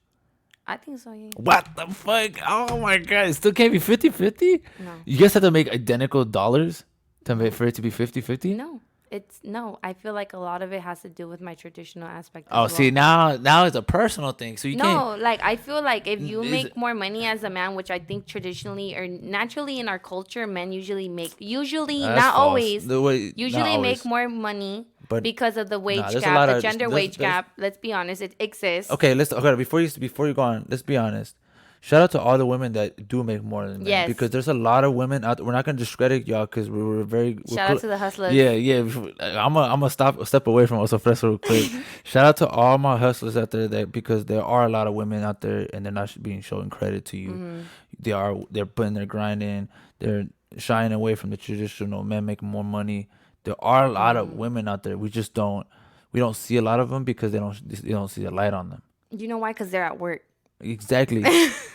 I think so, yeah. What the fuck? Oh my god. It still can't be 50-50? No. You guys have to make identical dollars for it to be 50-50? No. It's no. I feel like a lot of it has to do with my traditional aspect. Oh, As see, well. now it's a personal thing, so you can't. No, like I feel like if you Is make more money as a man, which I think traditionally or naturally in our culture, men usually that's not false. always, The way not usually make always, more money but because of the nah, wage there's a gap, lot the of gender wage there's gap. Let's be honest, it exists. okay. Let's okay before you go on. Let's be honest. Shout out to all the women that do make more than men, Yes. because there's a lot of women out there. We're not gonna discredit y'all because we're very Shout out to the hustlers. yeah, yeah. I'm gonna step away from Oso Fresco real quick. Shout out to all my hustlers out there, that because there are a lot of women out there and they're not being shown credit to you. They're putting their grind in. They're shying away from the traditional men making more money. There are a lot of women out there. We don't see a lot of them because they don't see the light on them. You know why? Because they're at work. Exactly.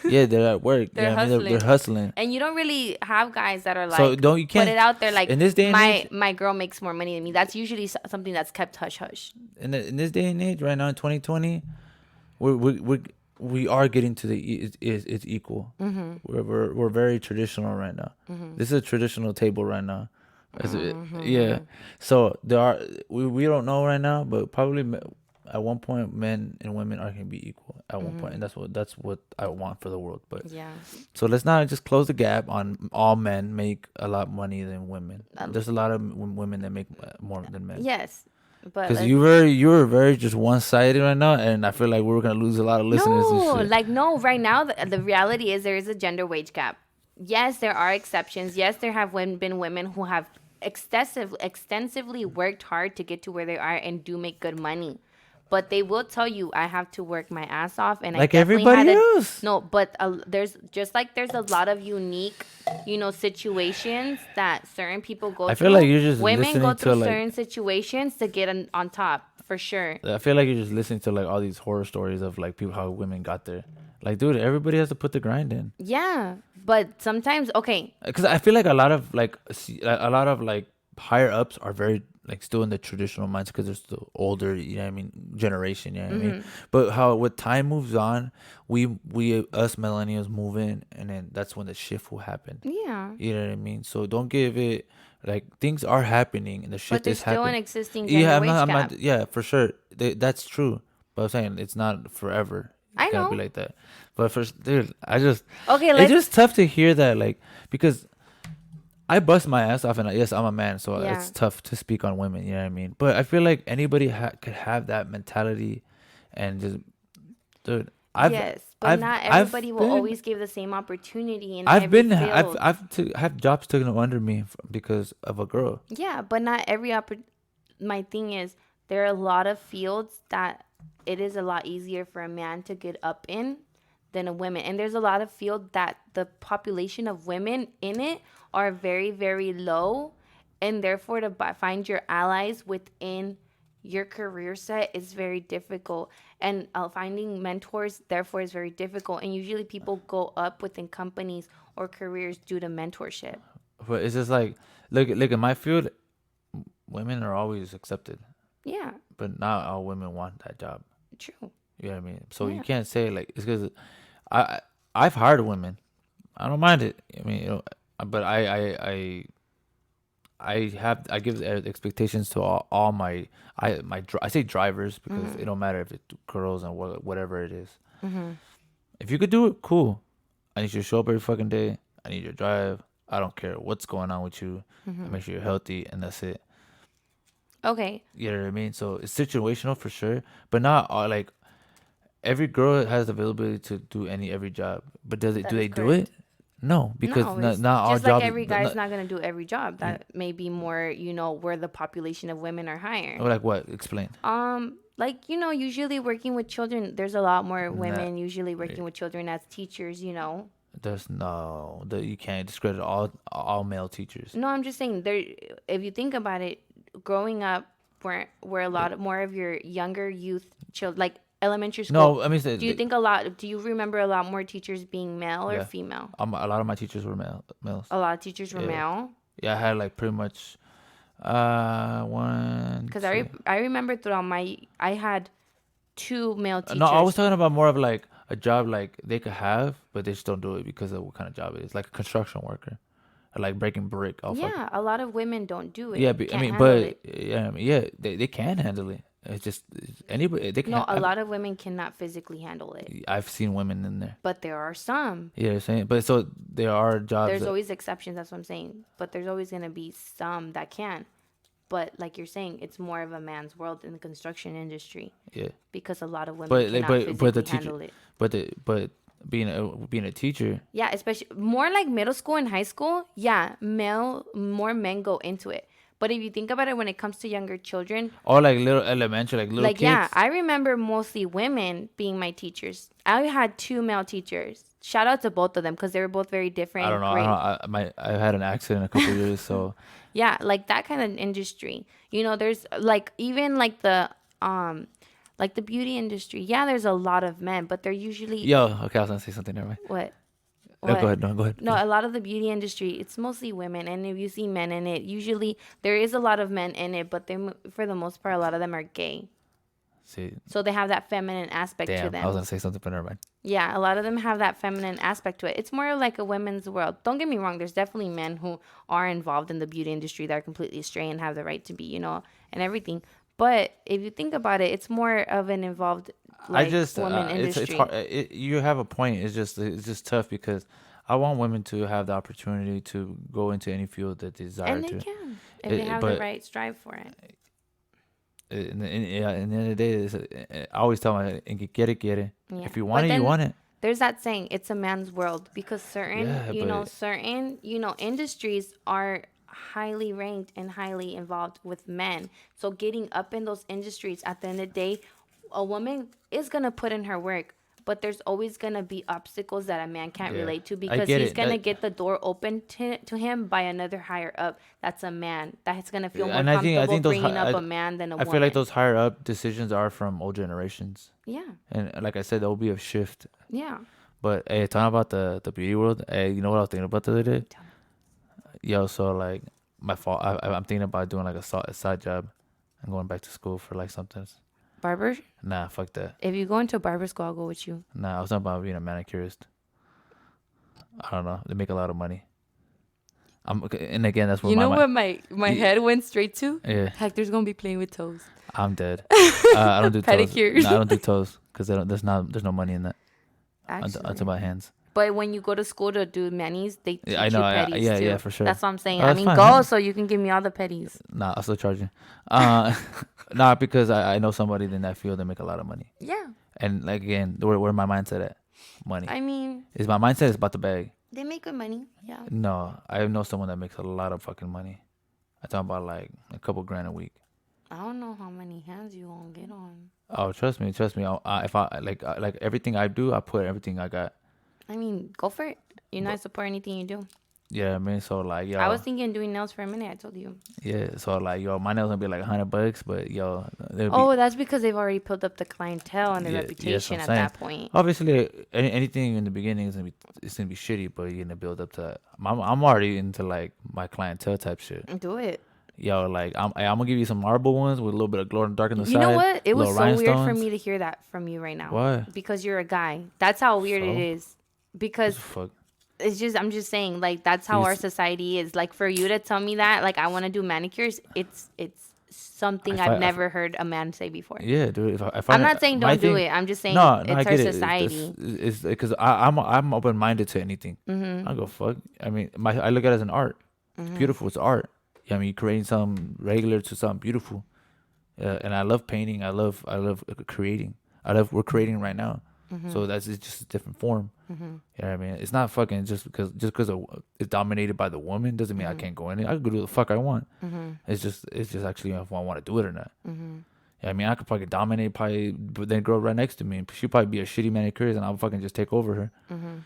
Yeah, they're at work. They're I mean, hustling. they're hustling. And you don't really have guys that are like, So don't you can't put it out there like, in this day and age. my girl makes more money than me. That's usually something that's kept hush hush. In this day and age, right now in 2020, we are getting to it's equal. We're very traditional right now. This is a traditional table right now. Yeah. So we don't know right now, but probably at one point men and women are gonna be equal at one point, and that's what I want for the world. But Yeah. so let's not just close the gap on all men make a lot of money than women. There's a lot of women that make more than men. Yes. But Because you were very just one sided right now, and I feel like we're gonna lose a lot of listeners. no, and shit. like no, right now the reality is there is a gender wage gap. Yes, there are exceptions. Yes, there have been women who have extensively worked hard to get to where they are and do make good money. But they will tell you, I have to work my ass off, and Like I definitely everybody had else. No, but there's a lot of unique, situations that certain people go through. I feel like you're just women listening go through to, like- certain situations to get on top for sure. I feel like you're just listening to like all these horror stories of like people how women got there. Like, dude, everybody has to put the grind in. Yeah, but sometimes okay. Because I feel like a lot of like higher ups are very like still in the traditional minds because they're still older, generation, you know what I mean? But how with time moves on, we us millennials move in, and then that's when the shift will happen. Yeah. You know what I mean? So don't give it like things are happening and the shift But there's is still happening. an existing gender wage gap. Yeah, for sure. That's true. But I'm saying it's not forever. I It's gotta know. be like that. But first, dude, Okay, it's just tough to hear that, like, because I bust my ass off, and yes, I'm a man, so Yeah. it's tough to speak on women. You know what I mean? But I feel like anybody could have that mentality, and just, dude, yes, but not everybody will always give the same opportunity in every field. I've jobs taken under me because of a girl. Yeah, but not every my thing is there are a lot of fields that it is a lot easier for a man to get up in than a woman. And there's a lot of fields that the population of women in it are very, very low. And therefore to find your allies within your career set is very difficult. And finding mentors, therefore, is very difficult. And usually people go up within companies or careers due to mentorship. But it's just like, look at my field, women are always accepted. Yeah, But not all women want that job. true. You know what I mean? So Yeah. you can't say like it's because I've hired women. I don't mind it. I mean, but I give expectations to all my I say drivers because it don't matter if it's girls and whatever it is. If you could do it, cool. I need you to show up every fucking day. I need you to drive. I don't care what's going on with you. Make sure you're healthy, and that's it. Okay. You know what I mean? So it's situational for sure, but not all, like every girl has the availability to do every job. But do they is do it? No, because it's not all just jobs. like every guy's not gonna do every job. That may be more, where the population of women are higher. Like what? Explain. Like usually working with children, there's a lot more women usually working with children as teachers. There's you can't discredit all male teachers. No, I'm just saying there. If you think about it, growing up, where a lot more of your younger youth children, like elementary school. No, I mean, do you think do you remember a lot more teachers being male or female? A lot of my teachers were males. A lot of teachers were male. Yeah, I had like pretty much one. Because I remember throughout I had 2 male teachers. No, I was talking about more of like a job like they could have, but they just don't do it because of what kind of job it is. Like a construction worker. like breaking brick. Yeah, a lot of women don't do it. Yeah, Can't handle it. they can handle it. It's just anybody they can. No, a lot of women cannot physically handle it. I've seen women in there. But there are some. Yeah, saying, but so there are jobs. There's always exceptions. That's what I'm saying. But there's always gonna be some that can. But like you're saying, it's more of a man's world in the construction industry. Yeah. Because a lot of women but cannot the physically handle teacher, it. but being a teacher. Yeah, especially more like middle school and high school. Yeah, more men go into it. But if you think about it, when it comes to younger children, or like little elementary, like little kids. Yeah, I remember mostly women being my teachers. I had 2 male teachers. Shout out to both of them because they were both very different. I don't know. I had an accident a couple years, so. Yeah, like that kind of industry. You know, there's like even like the beauty industry. Yeah, there's a lot of men, but they're usually. Yo, okay, I was gonna say something. Never mind. What? No, go ahead. No, go ahead. No, a lot of the beauty industry, it's mostly women, and if you see men in it, usually there is a lot of men in it, but they, for the most part, a lot of them are gay. See. So they have that feminine aspect to them. I was gonna say something, but never mind. Yeah, a lot of them have that feminine aspect to it. It's more like a women's world. Don't get me wrong. There's definitely men who are involved in the beauty industry that are completely straight and have the right to be, you know, and everything. But if you think about it, it's more of an involved woman industry. It's hard. You have a point. It's just tough because I want women to have the opportunity to go into any field that they desire to. And they can if they have the right strive for it. In the end of the day, I always tell them, get it. Yeah. If you want it, you want it. There's that saying, it's a man's world, because certain industries are highly ranked and highly involved with men. So getting up in those industries, at the end of the day, a woman is going to put in her work. But there's always going to be obstacles that a man can't relate to, because he's going to get the door open to him by another higher up. That's a man. That's going to feel more comfortable bringing up a man than a woman. I feel like those higher up decisions are from old generations. Yeah. And like I said, there will be a shift. Yeah. But hey, talking about the beauty world, hey, you know what I was thinking about the other day? Yo, so like my fault. I'm thinking about doing like a side job and going back to school for like something. Barber? Nah, fuck that. If you go into barber school, I'll go with you. Nah, I was talking about being a manicurist. I don't know. They make a lot of money. And again, that's where what my head went straight to? Yeah. Hector's gonna be playing with toes. I'm dead. I don't do pedicures. No, I don't do toes because there's no money in that. Actually, it's about hands. But when you go to school to do manis, they teach you petties too. Yeah, for sure. That's what I'm saying. I mean, go so you can give me all the petties. Nah, I'll still charge you. Nah, because I know somebody in that field that make a lot of money. Yeah. And like again, where my mindset at? Money. I mean, is my mindset is about the bag. They make good money. Yeah. No, I know someone that makes a lot of fucking money. I talk about like a couple grand a week. I don't know how many hands you gonna get on. Oh, trust me. If I like everything I do, I put everything I got. I mean, go for it. You're not support anything you do. Yeah, I mean, so like, yo. I was thinking doing nails for a minute. I told you. Yeah, so like, yo, my nails gonna be like $100, but yo. That's because they've already built up the clientele and the reputation at that point. Obviously, anything in the beginning is gonna be shitty, but you're gonna build up to. I'm already into like my clientele type shit. Do it. Yo, like I'm gonna give you some marble ones with a little bit of glow and dark on the side. You know what? It was so weird for me to hear that from you right now. Why? Because you're a guy. That's how weird it is. Because it's just, I'm just saying, like, that's how our society is. Like, for you to tell me that, like, I want to do manicures, it's something I've never heard a man say before. Yeah, dude. I'm not saying don't do it. I'm just saying it's our society. It's because I'm open minded to anything. Mm-hmm. I go fuck. I mean, I look at it as an art. It's beautiful. It's art. I mean, you're creating something regular to something beautiful. And I love painting. I love creating. We're creating right now. Mm-hmm. So it's just a different form. Mm-hmm. You know what I mean? It's not fucking just because it's dominated by the woman doesn't mean I can't go in it. I can go do the fuck I want. Mm-hmm. It's just actually if I want to do it or not. Mm-hmm. Yeah, I mean, I could fucking dominate but then girl right next to me, she'd probably be a shitty manicurist and I'll fucking just take over her. Mm-hmm.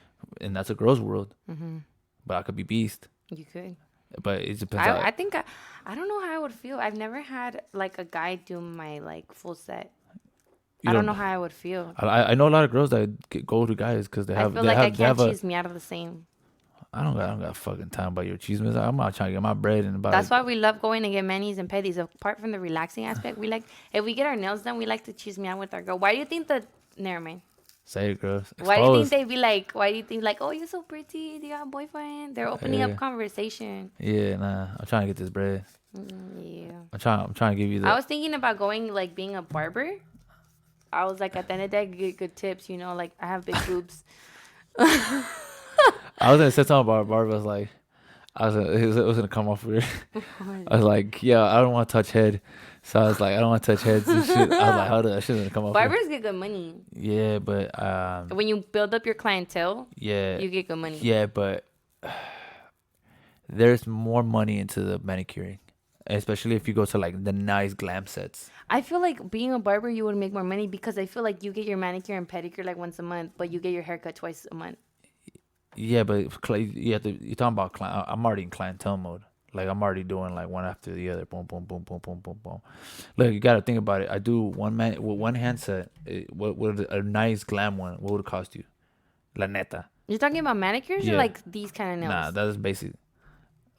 And that's a girl's world. Mm-hmm. But I could be beast. You could. But it depends. I think I don't know how I would feel. I've never had like a guy do my like full set. I don't know how I would feel. I know a lot of girls that go to guys because I can't cheese me out of the same. I don't got fucking time about your cheese. I'm not trying to get my bread and about. That's why we love going to get manis and pedis. Apart from the relaxing aspect, we like if we get our nails done, we like to cheese me out with our girl. Why do you think never mind. Say it, girl. Why do you think they be like? Why do you think like? Oh, you're so pretty. Do you have a boyfriend? They're opening up conversation. Yeah, nah. I'm trying to get this bread. Yeah. I'm trying to give you the. I was thinking about going like being a barber. I was like, at the end of the day, I get good tips. You know, like I have big boobs. I was gonna say something about barber. I was like, it was gonna come off weird. I was like, yeah, I don't want to touch head. So I was like, I don't want to touch heads and shit. I was like, how did that shit gonna come off? Barbers get good money. Yeah, but when you build up your clientele, yeah, you get good money. Yeah, but there's more money into the manicuring, especially if you go to like the nice glam sets. I feel like being a barber, you would make more money because I feel like you get your manicure and pedicure like once a month, but you get your haircut twice a month. Yeah, but you're talking about I'm already in clientele mode. Like I'm already doing like one after the other. Boom, boom, boom, boom, boom, boom, boom. Look, you gotta think about it. I do one handset. What would a nice glam one? What would it cost you? La neta. You're talking about manicures or like these kind of nails? Nah, that is basic.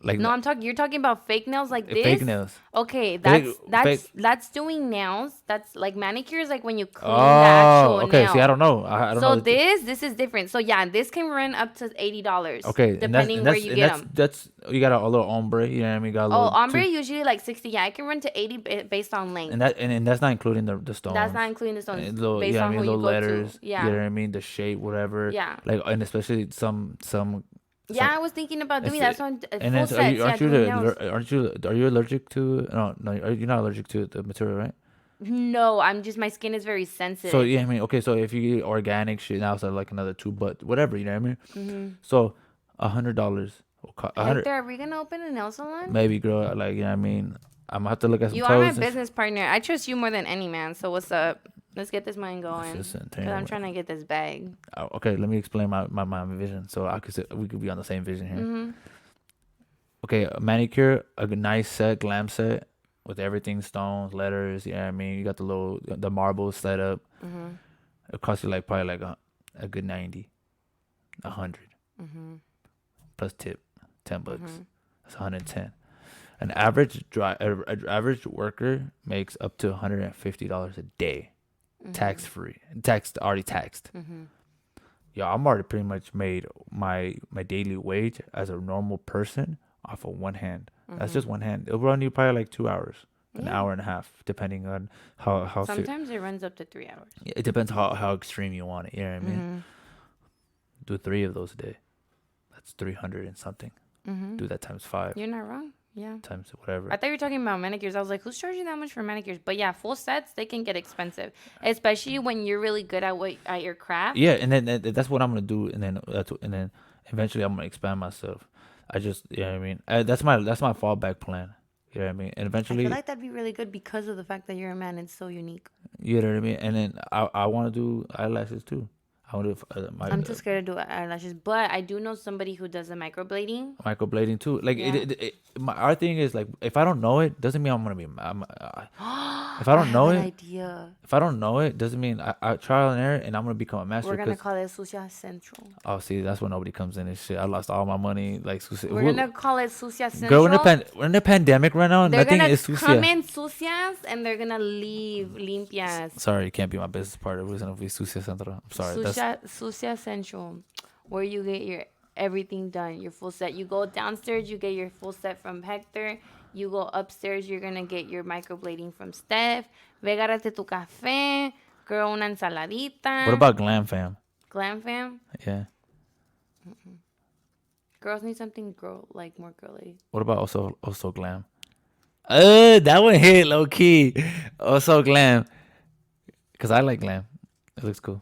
Like no, you're talking about fake nails like this. Fake nails. Okay, that's doing nails. That's like manicures, like when you clean the actual okay. nail. See, I don't know. I don't know. So this is different. So yeah, this can run up to $80. Okay, depending where you get them. That's you got a little ombre. You know what I mean? Got a little ombre usually like 60. Yeah, I can run to 80 based on length. And that's not including the stones. That's not including the stones. Little, based on who you go letters. To. Yeah, you know what I mean? The shape, whatever. Yeah. Like and especially some. Yeah, I was thinking about doing that. So and then, are you allergic to? No, you're not allergic to the material, right? No, my skin is very sensitive. So yeah, I mean, okay, so if you get organic shit, now it's like another $2, but whatever, you know what I mean? Mm-hmm. So $100. Hector, are we gonna open a nail salon? Maybe, girl. Like, you know what I mean? I'm gonna have to look at some. You are my business partner. I trust you more than any man. So what's up? Let's get this money going. Because I'm trying to get this bag. Okay, let me explain my vision. So we could be on the same vision here. Mm-hmm. Okay, a manicure, a nice set, glam set with everything, stones, letters. You know what I mean? You got the marble set up. Mm-hmm. It costs you probably like a good 90, 100. Mm-hmm. Plus tip, $10. Mm-hmm. That's 110. An average worker makes up to $150 a day. Mm-hmm. Tax free, already taxed. Mm-hmm. Yeah, I'm already pretty much made my daily wage as a normal person off of one hand. Mm-hmm. That's just one hand. It'll run you probably like 2 hours, an hour and a half, depending on how. Sometimes it runs up to 3 hours. It depends how extreme you want it. You know what I mean? Mm-hmm. Do 3 of those a day. That's 300 and something. Mm-hmm. Do that times 5. You're not wrong. Yeah. Times whatever. I thought you were talking about manicures. I was like, who's charging that much for manicures? But yeah, full sets, they can get expensive, especially when you're really good at your craft. Yeah, and then that's what I'm gonna do, and then eventually I'm gonna expand myself. You know what I mean? That's my fallback plan. You know what I mean? And eventually, I feel like that'd be really good because of the fact that you're a man. It's so unique. You know what I mean? And then I want to do eyelashes too. I'm too scared to do eyelashes, but I do know somebody who does the microblading. Microblading too. Like our thing is like, if I don't know it, doesn't mean I'm gonna be. If I don't know it, if I don't know it, doesn't mean I trial and error, and I'm gonna become a master. We're gonna call it Sucia Central. Oh, see, that's when nobody comes in and shit. I lost all my money. Like, we're gonna call it Sucia Central. Girl, we're in a pandemic right now. Nothing is sucia. They're gonna come in sucias and they're gonna leave limpias. Sorry, you can't be my business partner. We're gonna be Sucia Central. I'm sorry. Sucia Central, where you get your everything done, your full set. You go downstairs, you get your full set from Hector. You go upstairs, you're gonna get your microblading from Steph. Ve, agárrate tu café. Girl, una ensaladita. What about Glam Fam? Glam Fam? Yeah. Mm-mm. Girls need something more girly. What about also Glam? That one hit low key. Also Glam. Cause I like Glam. It looks cool.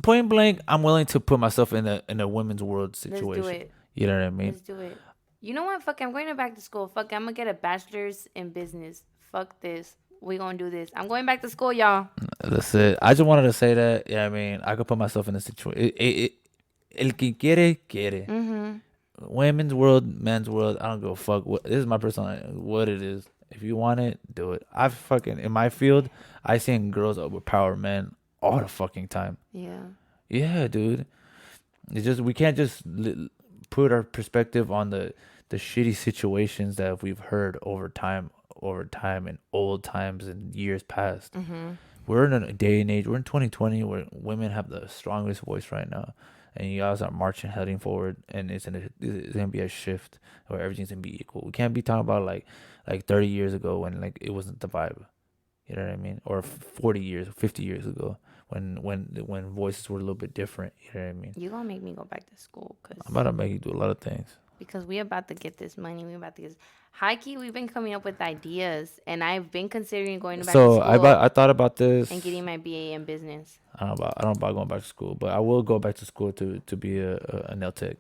Point blank, I'm willing to put myself in a women's world situation. Let's do it. You know what I mean? Let's do it. You know what? Fuck, I'm going back to school. Fuck, I'm gonna get a bachelor's in business. Fuck this. We gonna do this. I'm going back to school, y'all. That's it. I just wanted to say that. Yeah, I mean, I could put myself in a situation. El que quiere, quiere. Mm-hmm. Women's world, men's world. I don't give a fuck. This is my personal. What it is. If you want it, do it. In my field, I seen girls overpower men all the fucking time. Yeah. Yeah, dude. It's just we can't just put our perspective on the shitty situations that we've heard over time in old times and years past. Mm-hmm. we're in a day and age. We're in 2020 where women have the strongest voice right now, and you guys are marching, heading forward, and it's gonna be a shift where everything's gonna be equal. We can't be talking about like 30 years ago when like it wasn't the vibe. You know what I mean? Or 40 years, 50 years ago when voices were a little bit different. You know what I mean? You gonna make me go back to school I'm about to make you do a lot of things. Because we about to get this money. We about to get high key. We've been coming up with ideas, and I've been considering going back to school. So I thought about this and getting my BA in business. I don't know about going back to school, but I will go back to school to be a nail tech.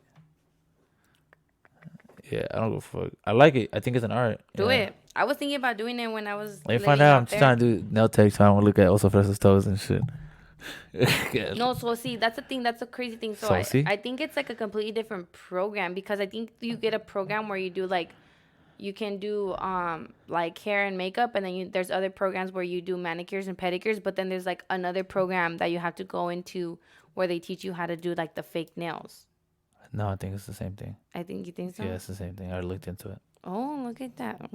Yeah, I don't go fuck. I like it. I think it's an art. Do it. I was thinking about doing it when I was. Let me find out. I'm just trying to do nail tech, so I want to look at also Fres's toes and shit. No, so see, that's the thing. That's a crazy thing. So I think it's like a completely different program because I think you get a program where you do like, you can do like hair and makeup, and then there's other programs where you do manicures and pedicures. But then there's like another program that you have to go into where they teach you how to do like the fake nails. No, I think it's the same thing. I think you think so? Yeah, it's the same thing. I looked into it. Oh, look at that.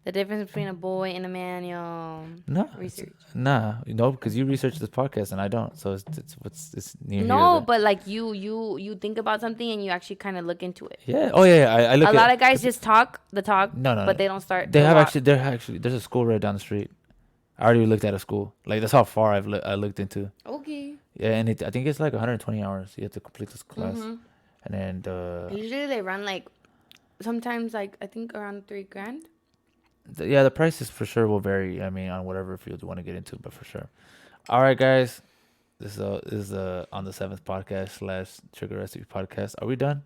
The difference between a boy and a man, yo. No. Research. Because you research this podcast and I don't. So it's near. No, but like you think about something and you actually kind of look into it. Yeah. Oh yeah. I look. A lot of guys just talk the talk. No. But they don't start. They're actually. There's a school right down the street. I already looked at a school. Like that's how far I looked into. Okay. Yeah, and I think it's like 120 hours. You have to complete this class. Mm-hmm. And then usually they run like sometimes like I think around $3,000. The prices for sure will vary. I mean, on whatever field you want to get into, but for sure. All right, guys, this is on the 7th podcast / Trigger Recipe podcast. Are we done?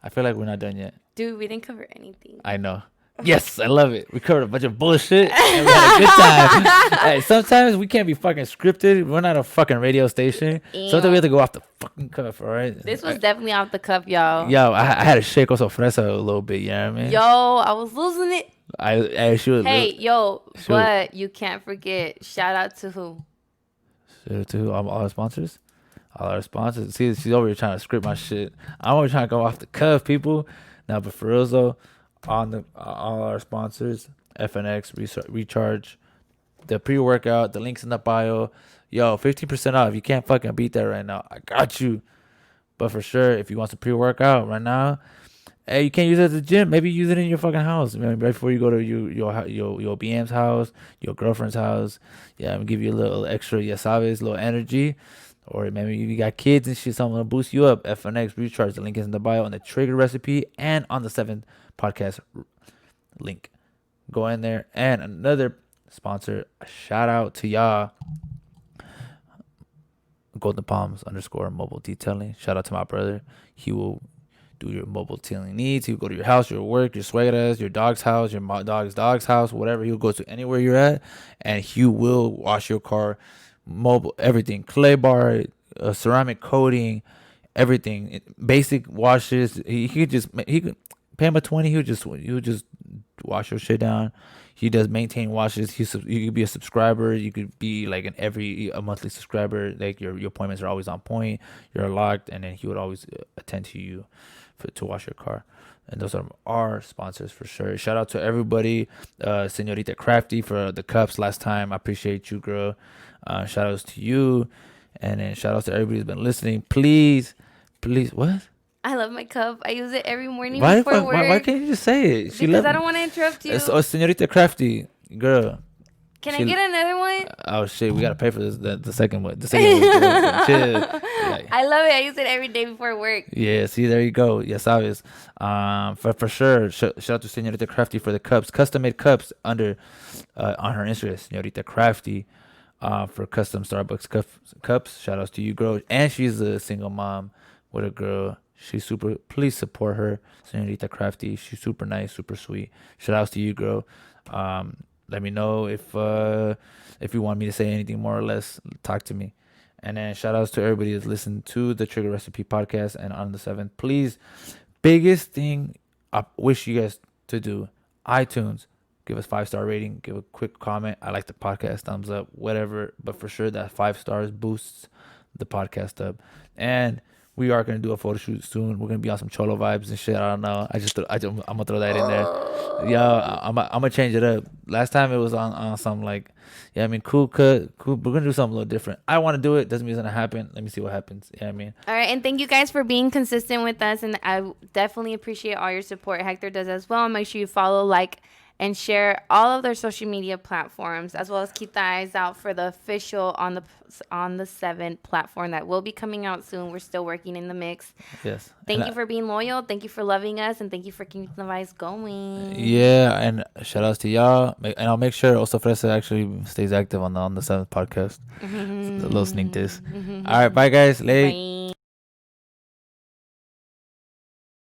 I feel like we're not done yet. Dude, we didn't cover anything. I know. Yes, I love it. We covered a bunch of bullshit and we had a good time. Hey, sometimes we can't be fucking scripted. We're not a fucking radio station. Sometimes we have to go off the fucking cuff, all right? This was definitely off the cuff, y'all. Yo, I had to shake also Fresa a little bit, you know what I mean? Yo, I was losing it. Hey, but you can't forget. Shout out to who? Shout out to who? All our sponsors? All our sponsors. See, she's over here trying to script my shit. I'm over trying to go off the cuff, people. Now, but for real, though, on all our sponsors, FNX, Recharge, the pre-workout, the link's in the bio. Yo, 15% off. You can't fucking beat that right now. I got you. But for sure, if you want some pre-workout right now, hey, you can't use it at the gym. Maybe use it in your fucking house. Right before you go to your BM's house, your girlfriend's house. Yeah, I'm gonna give you a little extra, ya sabes, little energy. Or maybe you got kids and shit, something to boost you up. FNX Recharge. The link is in the bio on the Trigger Recipe and on the 7th podcast link. Go in there. And another sponsor, a shout out to y'all. Golden Palms _ mobile detailing. Shout out to my brother. He will do your mobile detailing needs. He'll go to your house, your work, your suegras, your dog's house, your dog's house, whatever. He'll go to anywhere you're at, and he will wash your car, mobile, everything, clay bar, ceramic coating, everything, basic washes. He could pay him a 20. He'll just wash your shit down. He does maintain washes. You could be a subscriber. You could be like a monthly subscriber. Like your appointments are always on point. You're locked, and then he would always attend to you to wash your car. And those are our sponsors for sure. Shout out to everybody. Senorita Crafty for the cups last time. I appreciate you, girl. Shout outs to you. And then shout outs to everybody who's been listening. Please, what? I love my cup. I use it every morning before work. Why can't you just say it? Because I don't want to interrupt you. Senorita Crafty, girl. Can I get another one? Oh shit, we gotta pay for this. The second one. The second one. Chill. Like, I love it. I use it every day before work. Yeah. See, there you go. Yes, obvious. For sure. Shout out to Senorita Crafty for the cups, custom made cups on her Instagram, Senorita Crafty, for custom Starbucks cups. Shout outs to you, girl. And she's a single mom with a girl. She's super. Please support her, Senorita Crafty. She's super nice, super sweet. Shout outs to you, girl. Let me know if you want me to say anything more or less. Talk to me. And then shout outs to everybody that's listened to the Trigger Recipe podcast and on the 7th. Please, biggest thing I wish you guys to do, iTunes. Give us 5-star rating. Give a quick comment. I like the podcast. Thumbs up. Whatever. But for sure, that 5 stars boosts the podcast up. And we are gonna do a photo shoot soon. We're gonna be on some cholo vibes and shit. I don't know. I'm gonna throw that in there. Yo, I'm gonna change it up. Last time it was on some like, yeah, I mean, cool cut, cool. We're gonna do something a little different. I want to do it. Doesn't mean it's gonna happen. Let me see what happens. Yeah, I mean. All right, and thank you guys for being consistent with us, and I definitely appreciate all your support. Hector does as well. Make sure you follow, like, and share all of their social media platforms, as well as keep the eyes out for the official on the 7 platform that will be coming out soon. We're still working in the mix. Yes. Thank you for being loyal. Thank you for loving us, and thank you for keeping the vibes going. Yeah, and shout outs to y'all. And I'll make sure also Fresa actually stays active on the 7th podcast. A little sneak diss. All right, bye guys. Late. Bye.